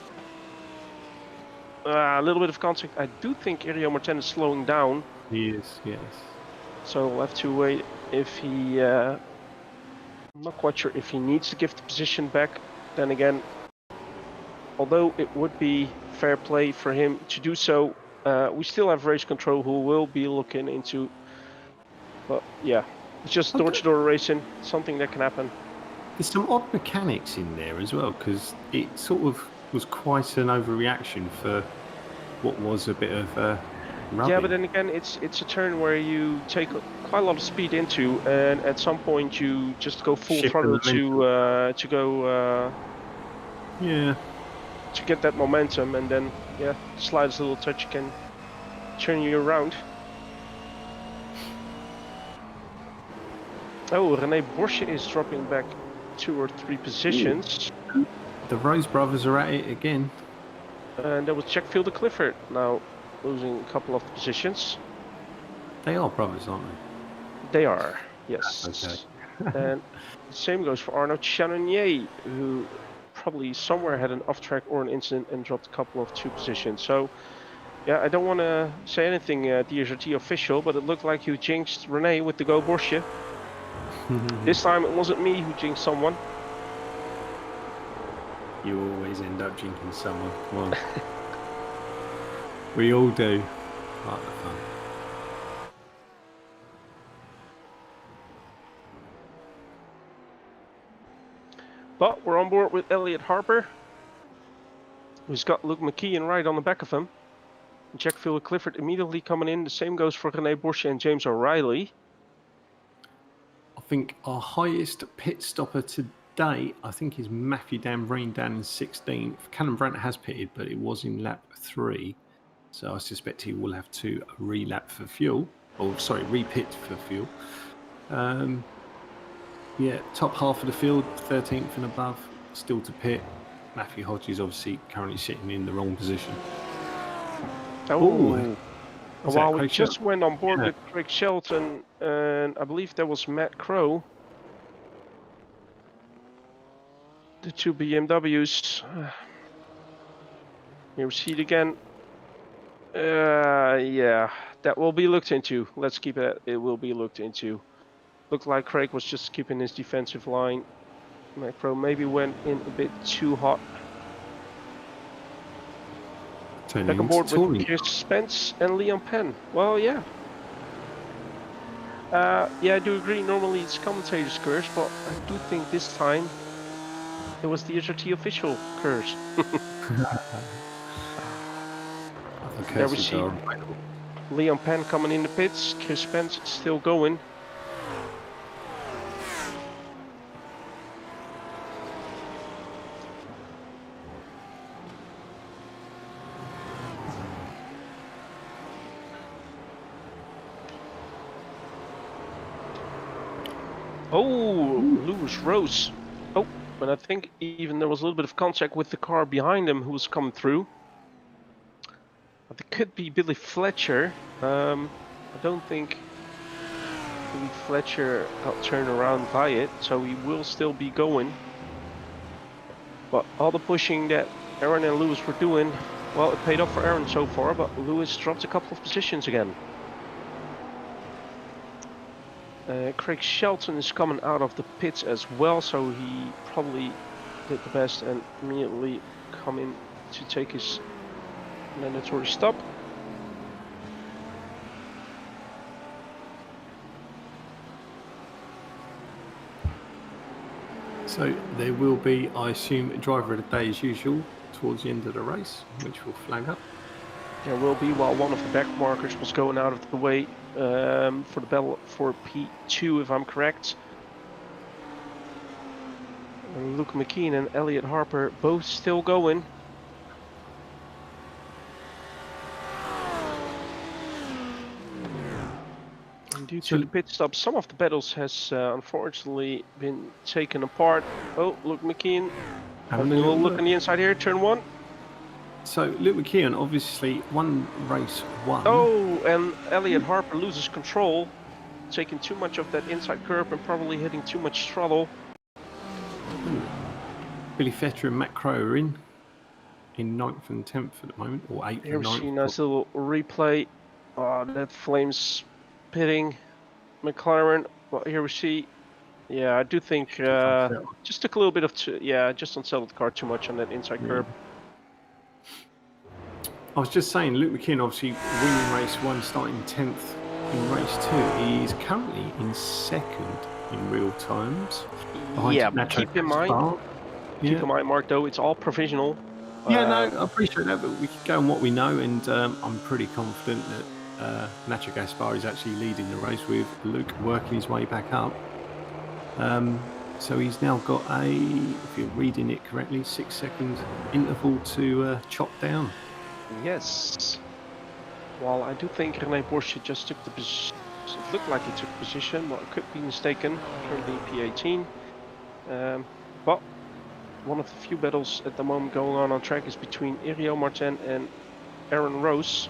A little bit of contact. I do think Iriel Martin is slowing down. He is, yes. So we'll have to wait if he... I'm not quite sure if he needs to give the position back. Then again, although it would be fair play for him to do so, we still have race control who will be looking into... But yeah, it's just door-to-door racing, something that can happen. There's some odd mechanics in there as well, because it sort of was quite an overreaction for what was a bit of rubbing. Yeah, but then again, it's a turn where you take quite a lot of speed into, and at some point you just go full Shift the throttle to go yeah. to get that momentum, and then yeah, slides a little touch can turn you around. Oh, René Borsche is dropping back 2 or 3 positions. Ooh. The Rose brothers are at it again. And that was Jack Fielder Clifford now losing a couple of positions. They are brothers, aren't they? They are, yes. Okay. And the same goes for Arnaud Chanonnier, who probably somewhere had an off-track or an incident and dropped a couple of 2 positions. So, yeah, I don't want to say anything DSRT official, but it looked like you jinxed René with the Go Borsche. This time it wasn't me who jinxed someone. You always end up jinxing someone. Come on. We all do. Like the fun. But we're on board with Elliot Harper, who's got Luke McKeon right on the back of him. Jack Fielder Clifford immediately coming in. The same goes for René Borsche and James O'Reilly. I think our highest pit stopper today, I think, is Matthew Dambreen down in 16th. Callum Brandt has pitted, but it was in lap 3. So I suspect he will have to re-lap for fuel. Or, sorry, re-pit for fuel. Yeah, top half of the field, 13th and above, still to pit. Matthew Hodges obviously currently sitting in the wrong position. Oh, well, we Craig just Shelton? went on board Yeah. with Craig Shelton, and I believe that was Matt Crow. The 2 BMWs. Here we see it again. Yeah, that will be looked into. Let's keep it. It will be looked into. Looked like Craig was just keeping his defensive line. Matt Crow maybe went in a bit too hot. Back on board with Chris Spence and Leon Penn. Well, yeah. Yeah, I do agree. Normally it's commentator's curse, but I do think this time it was the HRT official curse. There we see Leon Penn coming in the pits. Chris Spence still going. Oh, Lewis Rose. Oh, but I think even there was a little bit of contact with the car behind him who was coming through. But it could be Billy Fletcher. I don't think Billy Fletcher got turned around by it, so he will still be going. But all the pushing that Aaron and Lewis were doing, well, it paid off for Aaron so far, but Lewis dropped a couple of positions again. Craig Shelton is coming out of the pits as well, so he probably did the best and immediately come in to take his mandatory stop. So there will be, I assume, a driver of the day as usual towards the end of the race, which will flag up. There will be, while one of the back markers was going out of the way for the battle for P2, if I'm correct. And Luke McKeon and Elliot Harper both still going. And due to the pit stop, some of the battles has unfortunately been taken apart. Oh, Luke McKeon having a little look on the inside here, turn 1. So Luke McKeon obviously won race 1. Oh, and Elliot Harper loses control, taking too much of that inside curb and probably hitting too much throttle. Billy Fletcher and Matt Crow are in 9th and 10th at the moment, or 8th Here and we 9th. see a nice little replay. Oh, that Flames pitting. McLaren. Well, here we see. Yeah, I do think just took a little bit of just unsettled the car too much on that inside curb. I was just saying, Luke McKeon obviously winning race 1, starting 10th in race 2. He's currently in 2nd in real times. Yeah, but keep in mind, Mark, though, it's all provisional. Yeah, no, I appreciate that, but we can go on what we know, and I'm pretty confident that Nacho Gaspar is actually leading the race with Luke working his way back up. So he's now got if you're reading it correctly, 6-second interval to chop down. Yes. Well, I do think René Borsche just took the position. It looked like he took position, but I could be mistaken. Currently P18. But one of the few battles at the moment going on track is between Irio Martin and Aaron Rose.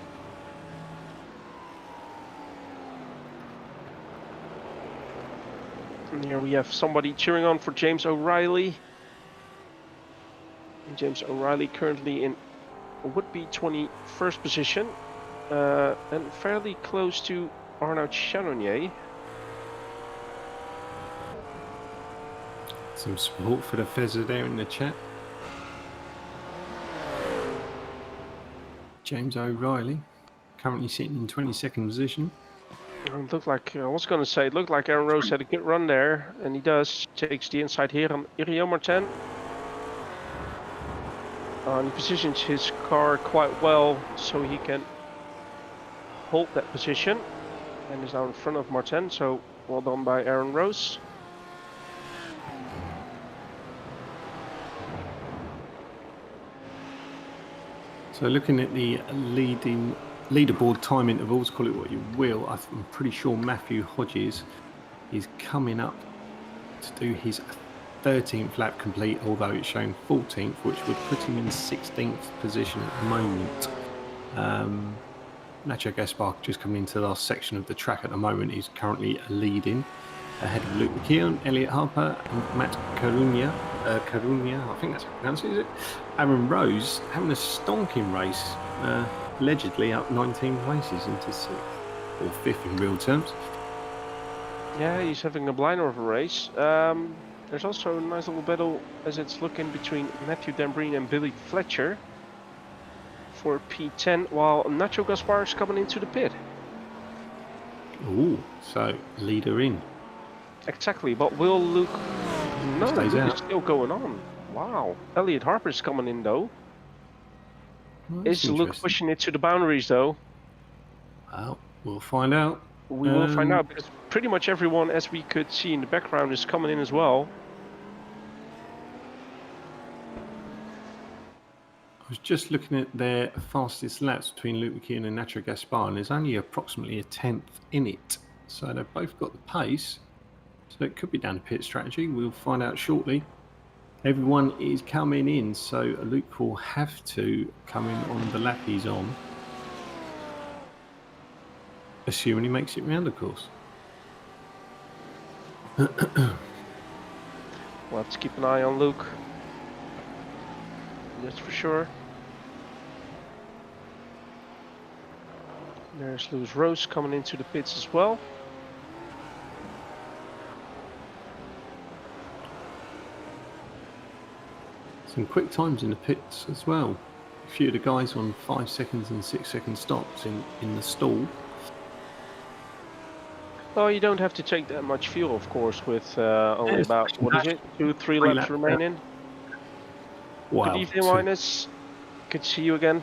And here we have somebody cheering on for James O'Reilly. And James O'Reilly currently in would-be 21st position. And fairly close to Arnaud Channonier. Some support for the Fezzer there in the chat. James O'Reilly currently sitting in 22nd position. It looked like, I was going to say, it looked like Aaron Rose had a good run there, and he does. Takes the inside here on Irio Martin. He positions his car quite well, so he can hold that position, and is now in front of Martin, so well done by Aaron Rose. So looking at the leaderboard time intervals, call it what you will, I'm pretty sure Matthew Hodges is coming up to do his 13th lap complete, although it's showing 14th, which would put him in 16th position at the moment. Nacho Gaspar just coming into the last section of the track at the moment. He's currently leading ahead of Luke McKeon, Elliot Harper, and Matt Carunia. I think that's how you pronounce it, is it? Aaron Rose having a stonking race, allegedly up 19 places into 6th, or 5th in real terms. Yeah, he's having a blinder of a race. There's also a nice little battle as it's looking between Matthew Dambreen and Billy Fletcher for P10, while Nacho Gaspar is coming into the pit. Ooh, so leader in. Exactly, but will Luke... No, Stays Luke out. is still going on. Wow. Elliot Harper's coming in, though. Well, Is Luke pushing it to the boundaries, though? Well, we'll find out. We will find out, because pretty much everyone, as we could see in the background, is coming in as well. I was just looking at their fastest laps between Luke McKeon and Nacho Gaspar, and there's only approximately a 10th in it. So they've both got the pace. So it could be down to pit strategy. We'll find out shortly. Everyone is coming in, so Luke will have to come in on the lap he's on. Assuming he makes it round, of course. We'll have to keep an eye on Luke. That's for sure. There's Lewis Rose coming into the pits as well. Some quick times in the pits as well. A few of the guys on 5 seconds and 6 second stops in the stall. Oh, you don't have to take that much fuel, of course, with only about, 2-3 laps remaining. Wow. Good evening, Linus. Good to see you again.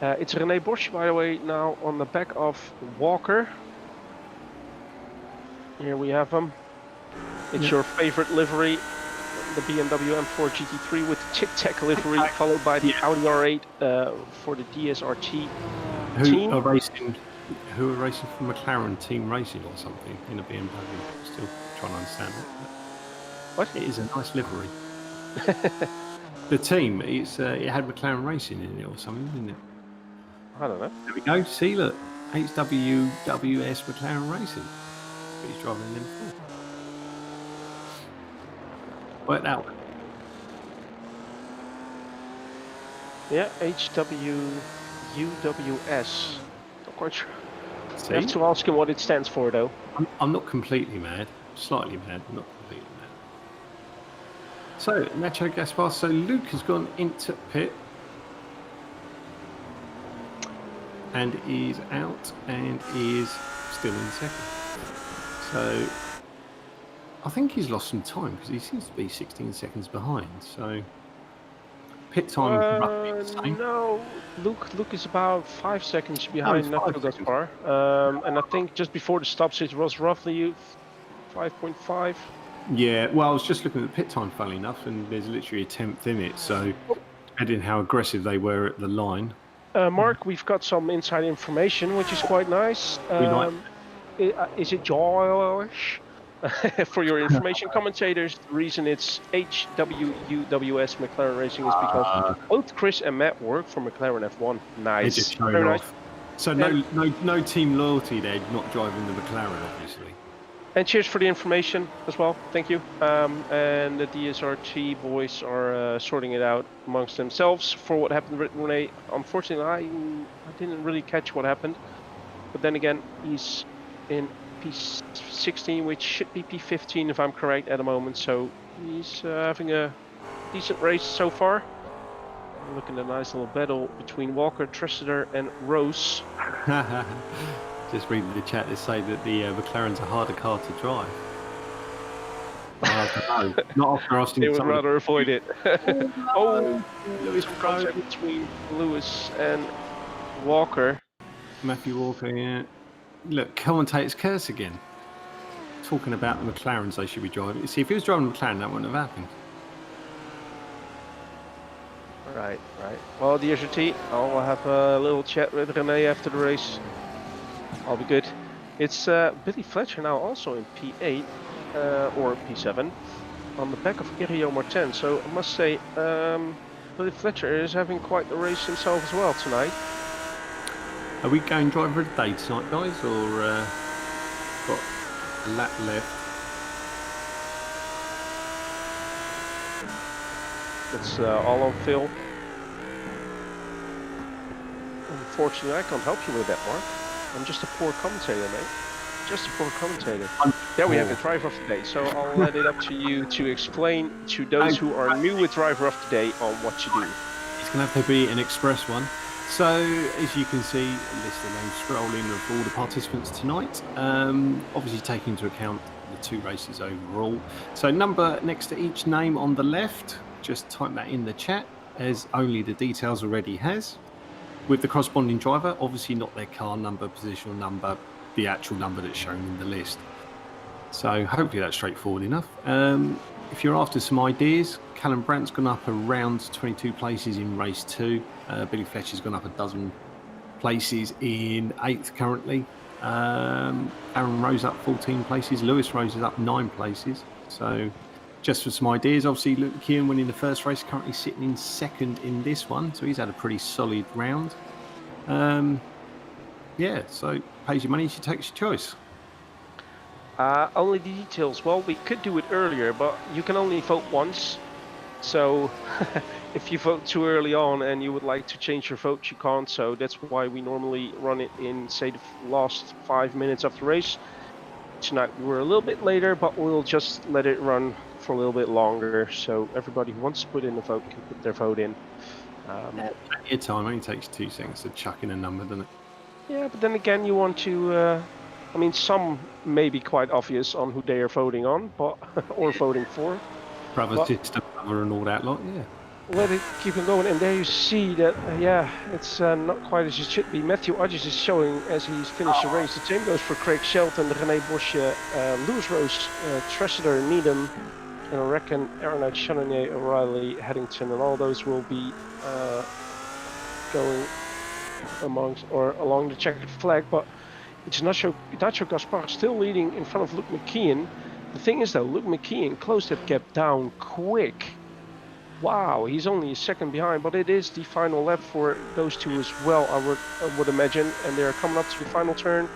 It's René Borsche, by the way, now on the back of Walker. Here we have him. It's your favorite livery, the BMW M4 GT3 with the Tic Tac livery, followed by the Audi R8 for the DSRT team. Who are racing for McLaren Team Racing or something in a BMW. Still trying to understand it. What? It is a nice livery. The team, it had McLaren Racing in it or something, didn't it? I don't know. There we go. See, look, HWWS McLaren Racing. But he's driving an M4. Work that one. Yeah, HWUWS. Not quite sure You have See, to ask him what it stands for, though. I'm not completely mad. Slightly mad, not completely mad. So, Nacho Gaspar. So, Luke has gone into pit and is out and is still in second. So, I think he's lost some time because he seems to be 16 seconds behind. So, pit time is roughly the same. No, Luke is about 5 seconds Oh, behind it's 5 Nacho seconds. Gaspar. And I think just before the stops it was roughly 5.5. Yeah, well, I was just looking at the pit time, funnily enough, and there's literally a tenth in it. So, adding how aggressive they were at the line. Mark, we've got some inside information, which is quite nice. We like Is it Josh? For your information, commentators, the reason it's HWUWS McLaren Racing is because both Chris and Matt work for McLaren F1. They Nice. just showed Very off. nice. So no team loyalty there, not driving the McLaren, obviously. And cheers for the information as well. Thank you. And the DSRT boys are sorting it out amongst themselves for what happened with Rene. Unfortunately, I didn't really catch what happened. But then again, he's in P16, which should be P15 if I'm correct at the moment. So he's having a decent race so far. Looking at a nice little battle between Walker, Tressiter, and Rose. Just reading the chat, they say that the McLaren's a harder car to drive. No, not after asking. They would rather avoid it. Oh, Lewis some contact between Lewis and Walker. Matthew Walker, yeah. Look, commentators curse again. Talking about the McLarens they should be driving. See, if he was driving a McLaren, that wouldn't have happened. Right. Well, the SRT, I'll have a little chat with Rene after the race. I'll be good. It's Billy Fletcher now also in P8 or P7 on the back of Irio Martin. So I must say, Billy Fletcher is having quite the race himself as well tonight. Are we going driver of the day tonight, guys, or got a lap left? It's all on Phil. Unfortunately, I can't help you with that, Mark. I'm just a poor commentator, mate. Just a poor commentator. Yeah, we have a driver of the day, so I'll let it up to you to explain to those who are new with driver of the day on what to do. It's going to have to be an express one. So, as you can see, a list of names scrolling of all the participants tonight. Obviously, taking into account the 2 races overall. So, number next to each name on the left, just type that in the chat, as only the details already has. With the corresponding driver, obviously not their car number, positional number, the actual number that's shown in the list. So hopefully that's straightforward enough. If you're after some ideas, Callum Brandt's gone up around 22 places in race 2. Billy Fletcher's gone up a dozen places in 8th currently. Aaron Rose up 14 places. Lewis Rose is up 9 places. So just for some ideas, obviously Luke McKeon winning the first race, currently sitting in 2nd in this one. So he's had a pretty solid round. Yeah, so pays your money, she takes your choice. Only the details. Well, we could do it earlier, but you can only vote once. So if you vote too early on and you would like to change your vote, you can't. So that's why we normally run it in, say, the last 5 minutes of the race. Tonight we were a little bit later, but we'll just let it run for a little bit longer. So everybody who wants to put in a vote can put their vote in. Your time only takes 2 seconds to chuck in a number, doesn't it? Yeah, but then again, you want to. I mean, some may be quite obvious on who they are voting on, but or voting for. Brother, sister, brother, and all that lot, yeah. Let it keep on going, and there you see that, yeah, it's not quite as it should be. Matthew Odgers is showing as he's finished the race. The same goes for Craig Shelton, René Bosch, Lewis Rose, Tressiter, Needham, and I reckon Aeronite, Channonier, O'Reilly, Headington, and all those will be going amongst or along the checkered flag. But it's Nacho Gaspar still leading in front of Luke McKeon. The thing is, though, Luke McKeon closed that gap down quick. Wow, he's only a second behind, but it is the final lap for those two as well, I would imagine, and they're coming up to the final turn.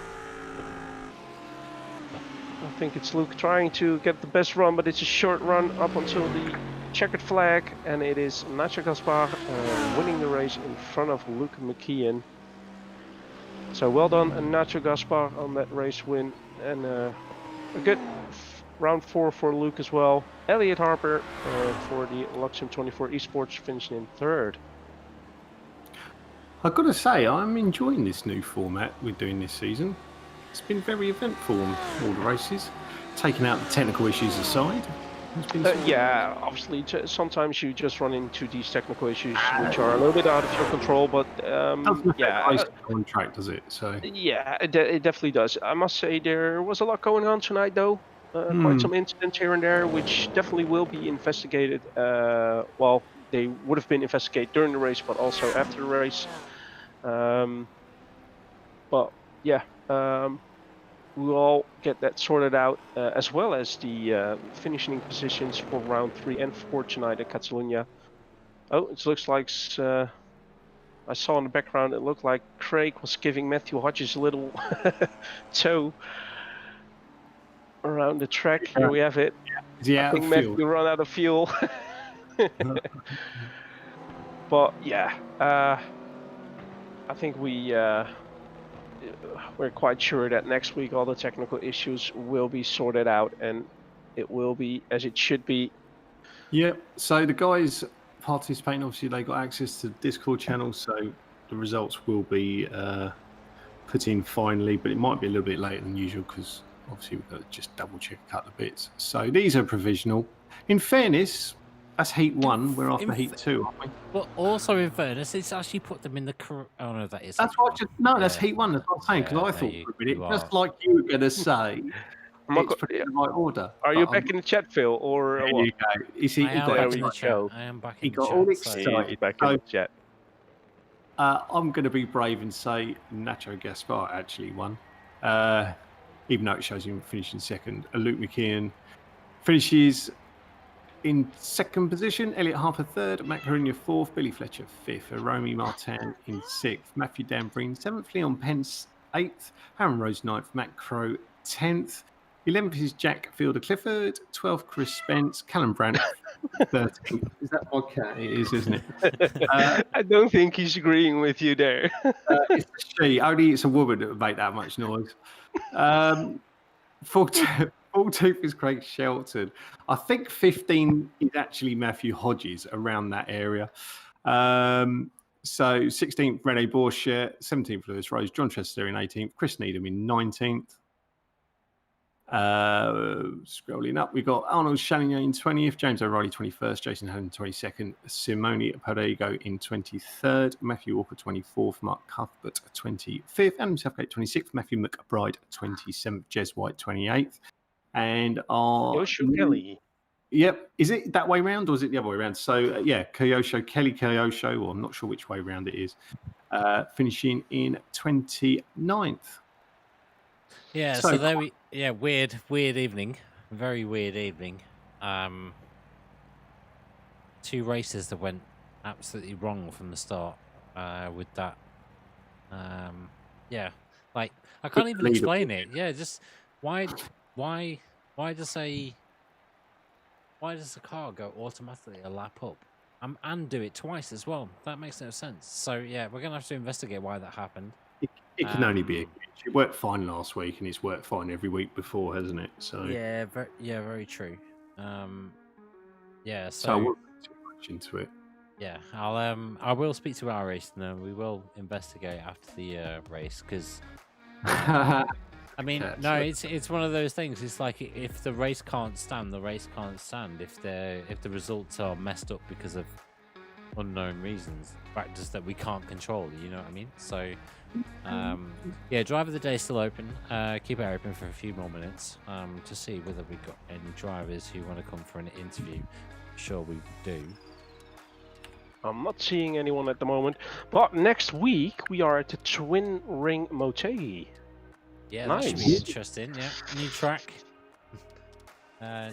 I think it's Luke trying to get the best run, but it's a short run up until the checkered flag, and it is Nacho Gaspar winning the race in front of Luke McKeon. So well done, Nacho Gaspar, on that race win, and a good round 4 for Luke as well. Elliot Harper for the Luxem 24 Esports finishing in 3rd. I've got to say, I'm enjoying this new format we're doing this season. It's been very eventful on all the races. Taking out the technical issues aside, it's been yeah, obviously, sometimes you just run into these technical issues which are a little bit out of your control, but yeah, contract, does it? So yeah, it definitely does. I must say there was a lot going on tonight, though. Quite some incidents here and there, which definitely will be investigated. Well, they would have been investigated during the race, but also after the race. But yeah, we'll all get that sorted out, as well as the finishing positions for round 3 and 4 tonight at Catalunya. Oh, it looks like I saw in the background, it looked like Craig was giving Matthew Hodges a little toe around the track. Here we have it. Yeah, I think Matthew ran out of fuel. But yeah, I think we're quite sure that next week all the technical issues will be sorted out and it will be as it should be. Yeah, so the guys participating, obviously they got access to the Discord channel, so the results will be put in finally, but it might be a little bit later than usual because obviously we've got to just double check a couple of bits. So these are provisional. In fairness, that's heat 1. We're after heat 2, aren't we? But also, in fairness, it's actually put them in the correct. Oh no, that is. That's what that's heat 1. That's what I'm saying because I thought for a minute, just like you were going to say, it's put in the right order. Are you back in the chat, Phil, or what? You go. I am back in the chat. I am back in the chat. He got all excited. Back in the chat. I'm going to be brave and say Nacho Gaspar actually won, even though it shows him finishing 2nd. Luke McKeon finishes in 2nd position. Elliot Harper 3rd. Matt Carunia 4th. Billy Fletcher 5th. Romy Martin in 6th. Matthew Danbreen 7th. Leon Pence 8th. Aaron Rose 9th. Matt Crow 10th. 11th is Jack Fielder Clifford. 12th, Chris Spence. Callum Brandt 13th. Is that my cat? It is, isn't it? I don't think he's agreeing with you there. It's a she. Only it's a woman that would make that much noise. 14th is Craig Shelton. I think 15 is actually Matthew Hodges around that area. So 16th, Rene Borsche. 17th, Lewis Rose. John Chester in 18th. Chris Needham in 19th. Scrolling up, we got Arnold Chalignat in 20th, James O'Reilly 21st, Jason Haddon 22nd, Simone Perego in 23rd, Matthew Walker 24th, Mark Cuthbert 25th, Adam Southgate 26th, Matthew McBride 27th, Jez White 28th, and our Kelly. Yep, is it that way round or is it the other way around? So yeah, Kelly Kyosho, or I'm not sure which way round it is, finishing in 29th. Yeah, so there we weird evening. Very weird evening. 2 races that went absolutely wrong from the start with that. Yeah, like I can't even explain it. Yeah, just why does the car go automatically a lap up and do it twice as well? That makes no sense. So yeah, we're gonna have to investigate why that happened. It can only be a glitch. It worked fine last week, and it's worked fine every week before, hasn't it? So yeah, very true. Yeah, so I won't put too much into it. Yeah, I will speak to our race, and then we will investigate after the race because. I mean, no, it's one of those things. It's like if the race can't stand, the race can't stand. If the results are messed up because of unknown reasons, factors that we can't control. You know what I mean? So. Yeah, driver of the day is still open. Keep it open for a few more minutes to see whether we've got any drivers who want to come for an interview. I'm sure we do. I'm not seeing anyone at the moment, but next week we are at the Twin Ring Motegi. Yeah, nice. That should be interesting. Yeah, new track.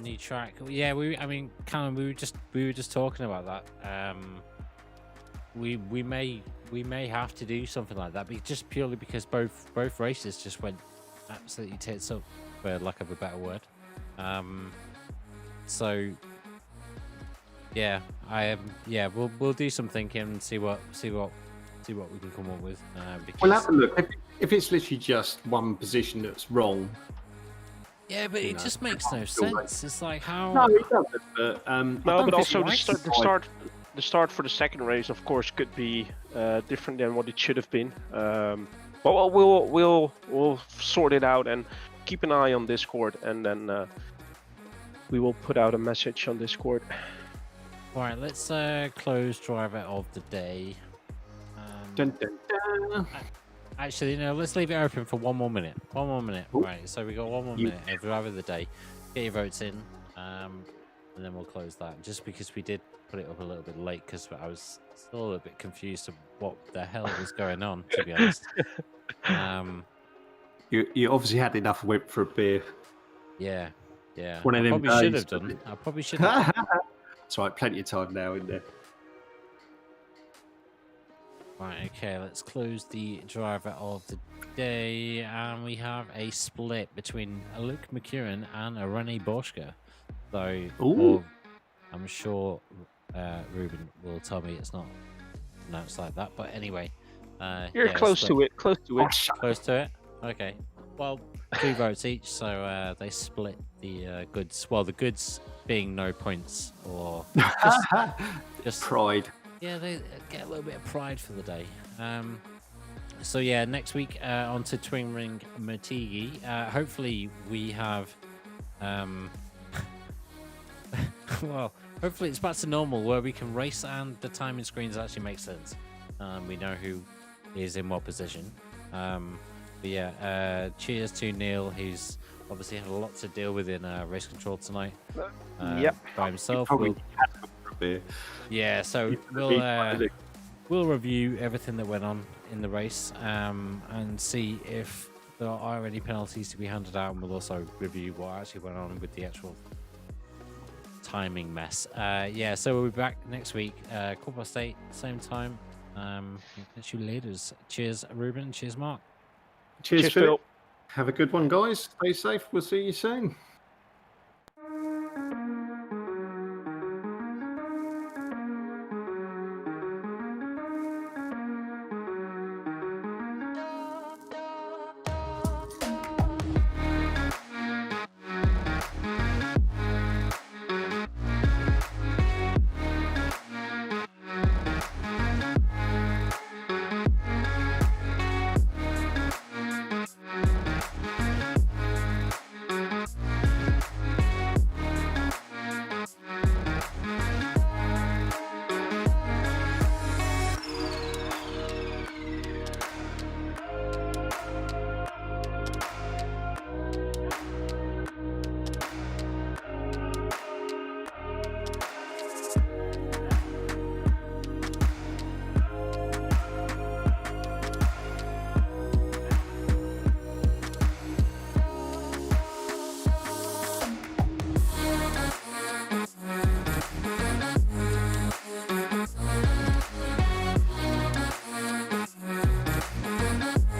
New track. Yeah, Callum, we were just talking about that. We may have to do something like that, but just purely because both races just went absolutely tits up, for lack of a better word. So yeah, we'll do some thinking and see what see what we can come up with. Because, We'll have a look. If it's literally just one position that's wrong. yeah, but it just makes no sense. It's like how. No, it doesn't. But No, but also right. the start for the second race, of course, could be different than what it should have been. But we'll sort it out and keep an eye on Discord, and then we will put out a message on Discord. All right, let's close driver of the day. Dun, dun, dun. Actually, no, let's leave it open for 1 more minute. 1 more minute. Ooh. Right, so we got 1 more minute of driver of the day. Get your votes in, and then we'll close that. Just because we did put it up a little bit late, because I was still a little bit confused of what the hell was going on, to be honest. You obviously had enough whip for a beer. Yeah. One I of them probably should days, have done. wasn't I probably should have. It's right, plenty of time now in there. Right, okay, let's close the driver of the day, and we have a split between a Luke McEwen and a Rene Boschke. So, I'm sure Ruben will tell me it's not pronounced like that, but anyway. You're close to it. Close to it. Close to it? Okay. Well, 2 votes each, so they split the goods. Well, the goods being no points, or just pride. Yeah, they get a little bit of pride for the day. So yeah, next week on to Twin Ring Motegi. Hopefully we have, well, hopefully it's back to normal where we can race and the timing screens actually make sense. We know who is in what position. But yeah, cheers to Neil, who's obviously had a lot to deal with in race control tonight. By himself. Yeah, so we'll review everything that went on in the race and see if there are any penalties to be handed out, and we'll also review what actually went on with the actual timing mess. Yeah, so we'll be back next week, 8:15, same time. Catch you later. Cheers, Ruben. Cheers, Mark. Cheers, Phil. Have a good one, guys. Stay safe. We'll see you soon.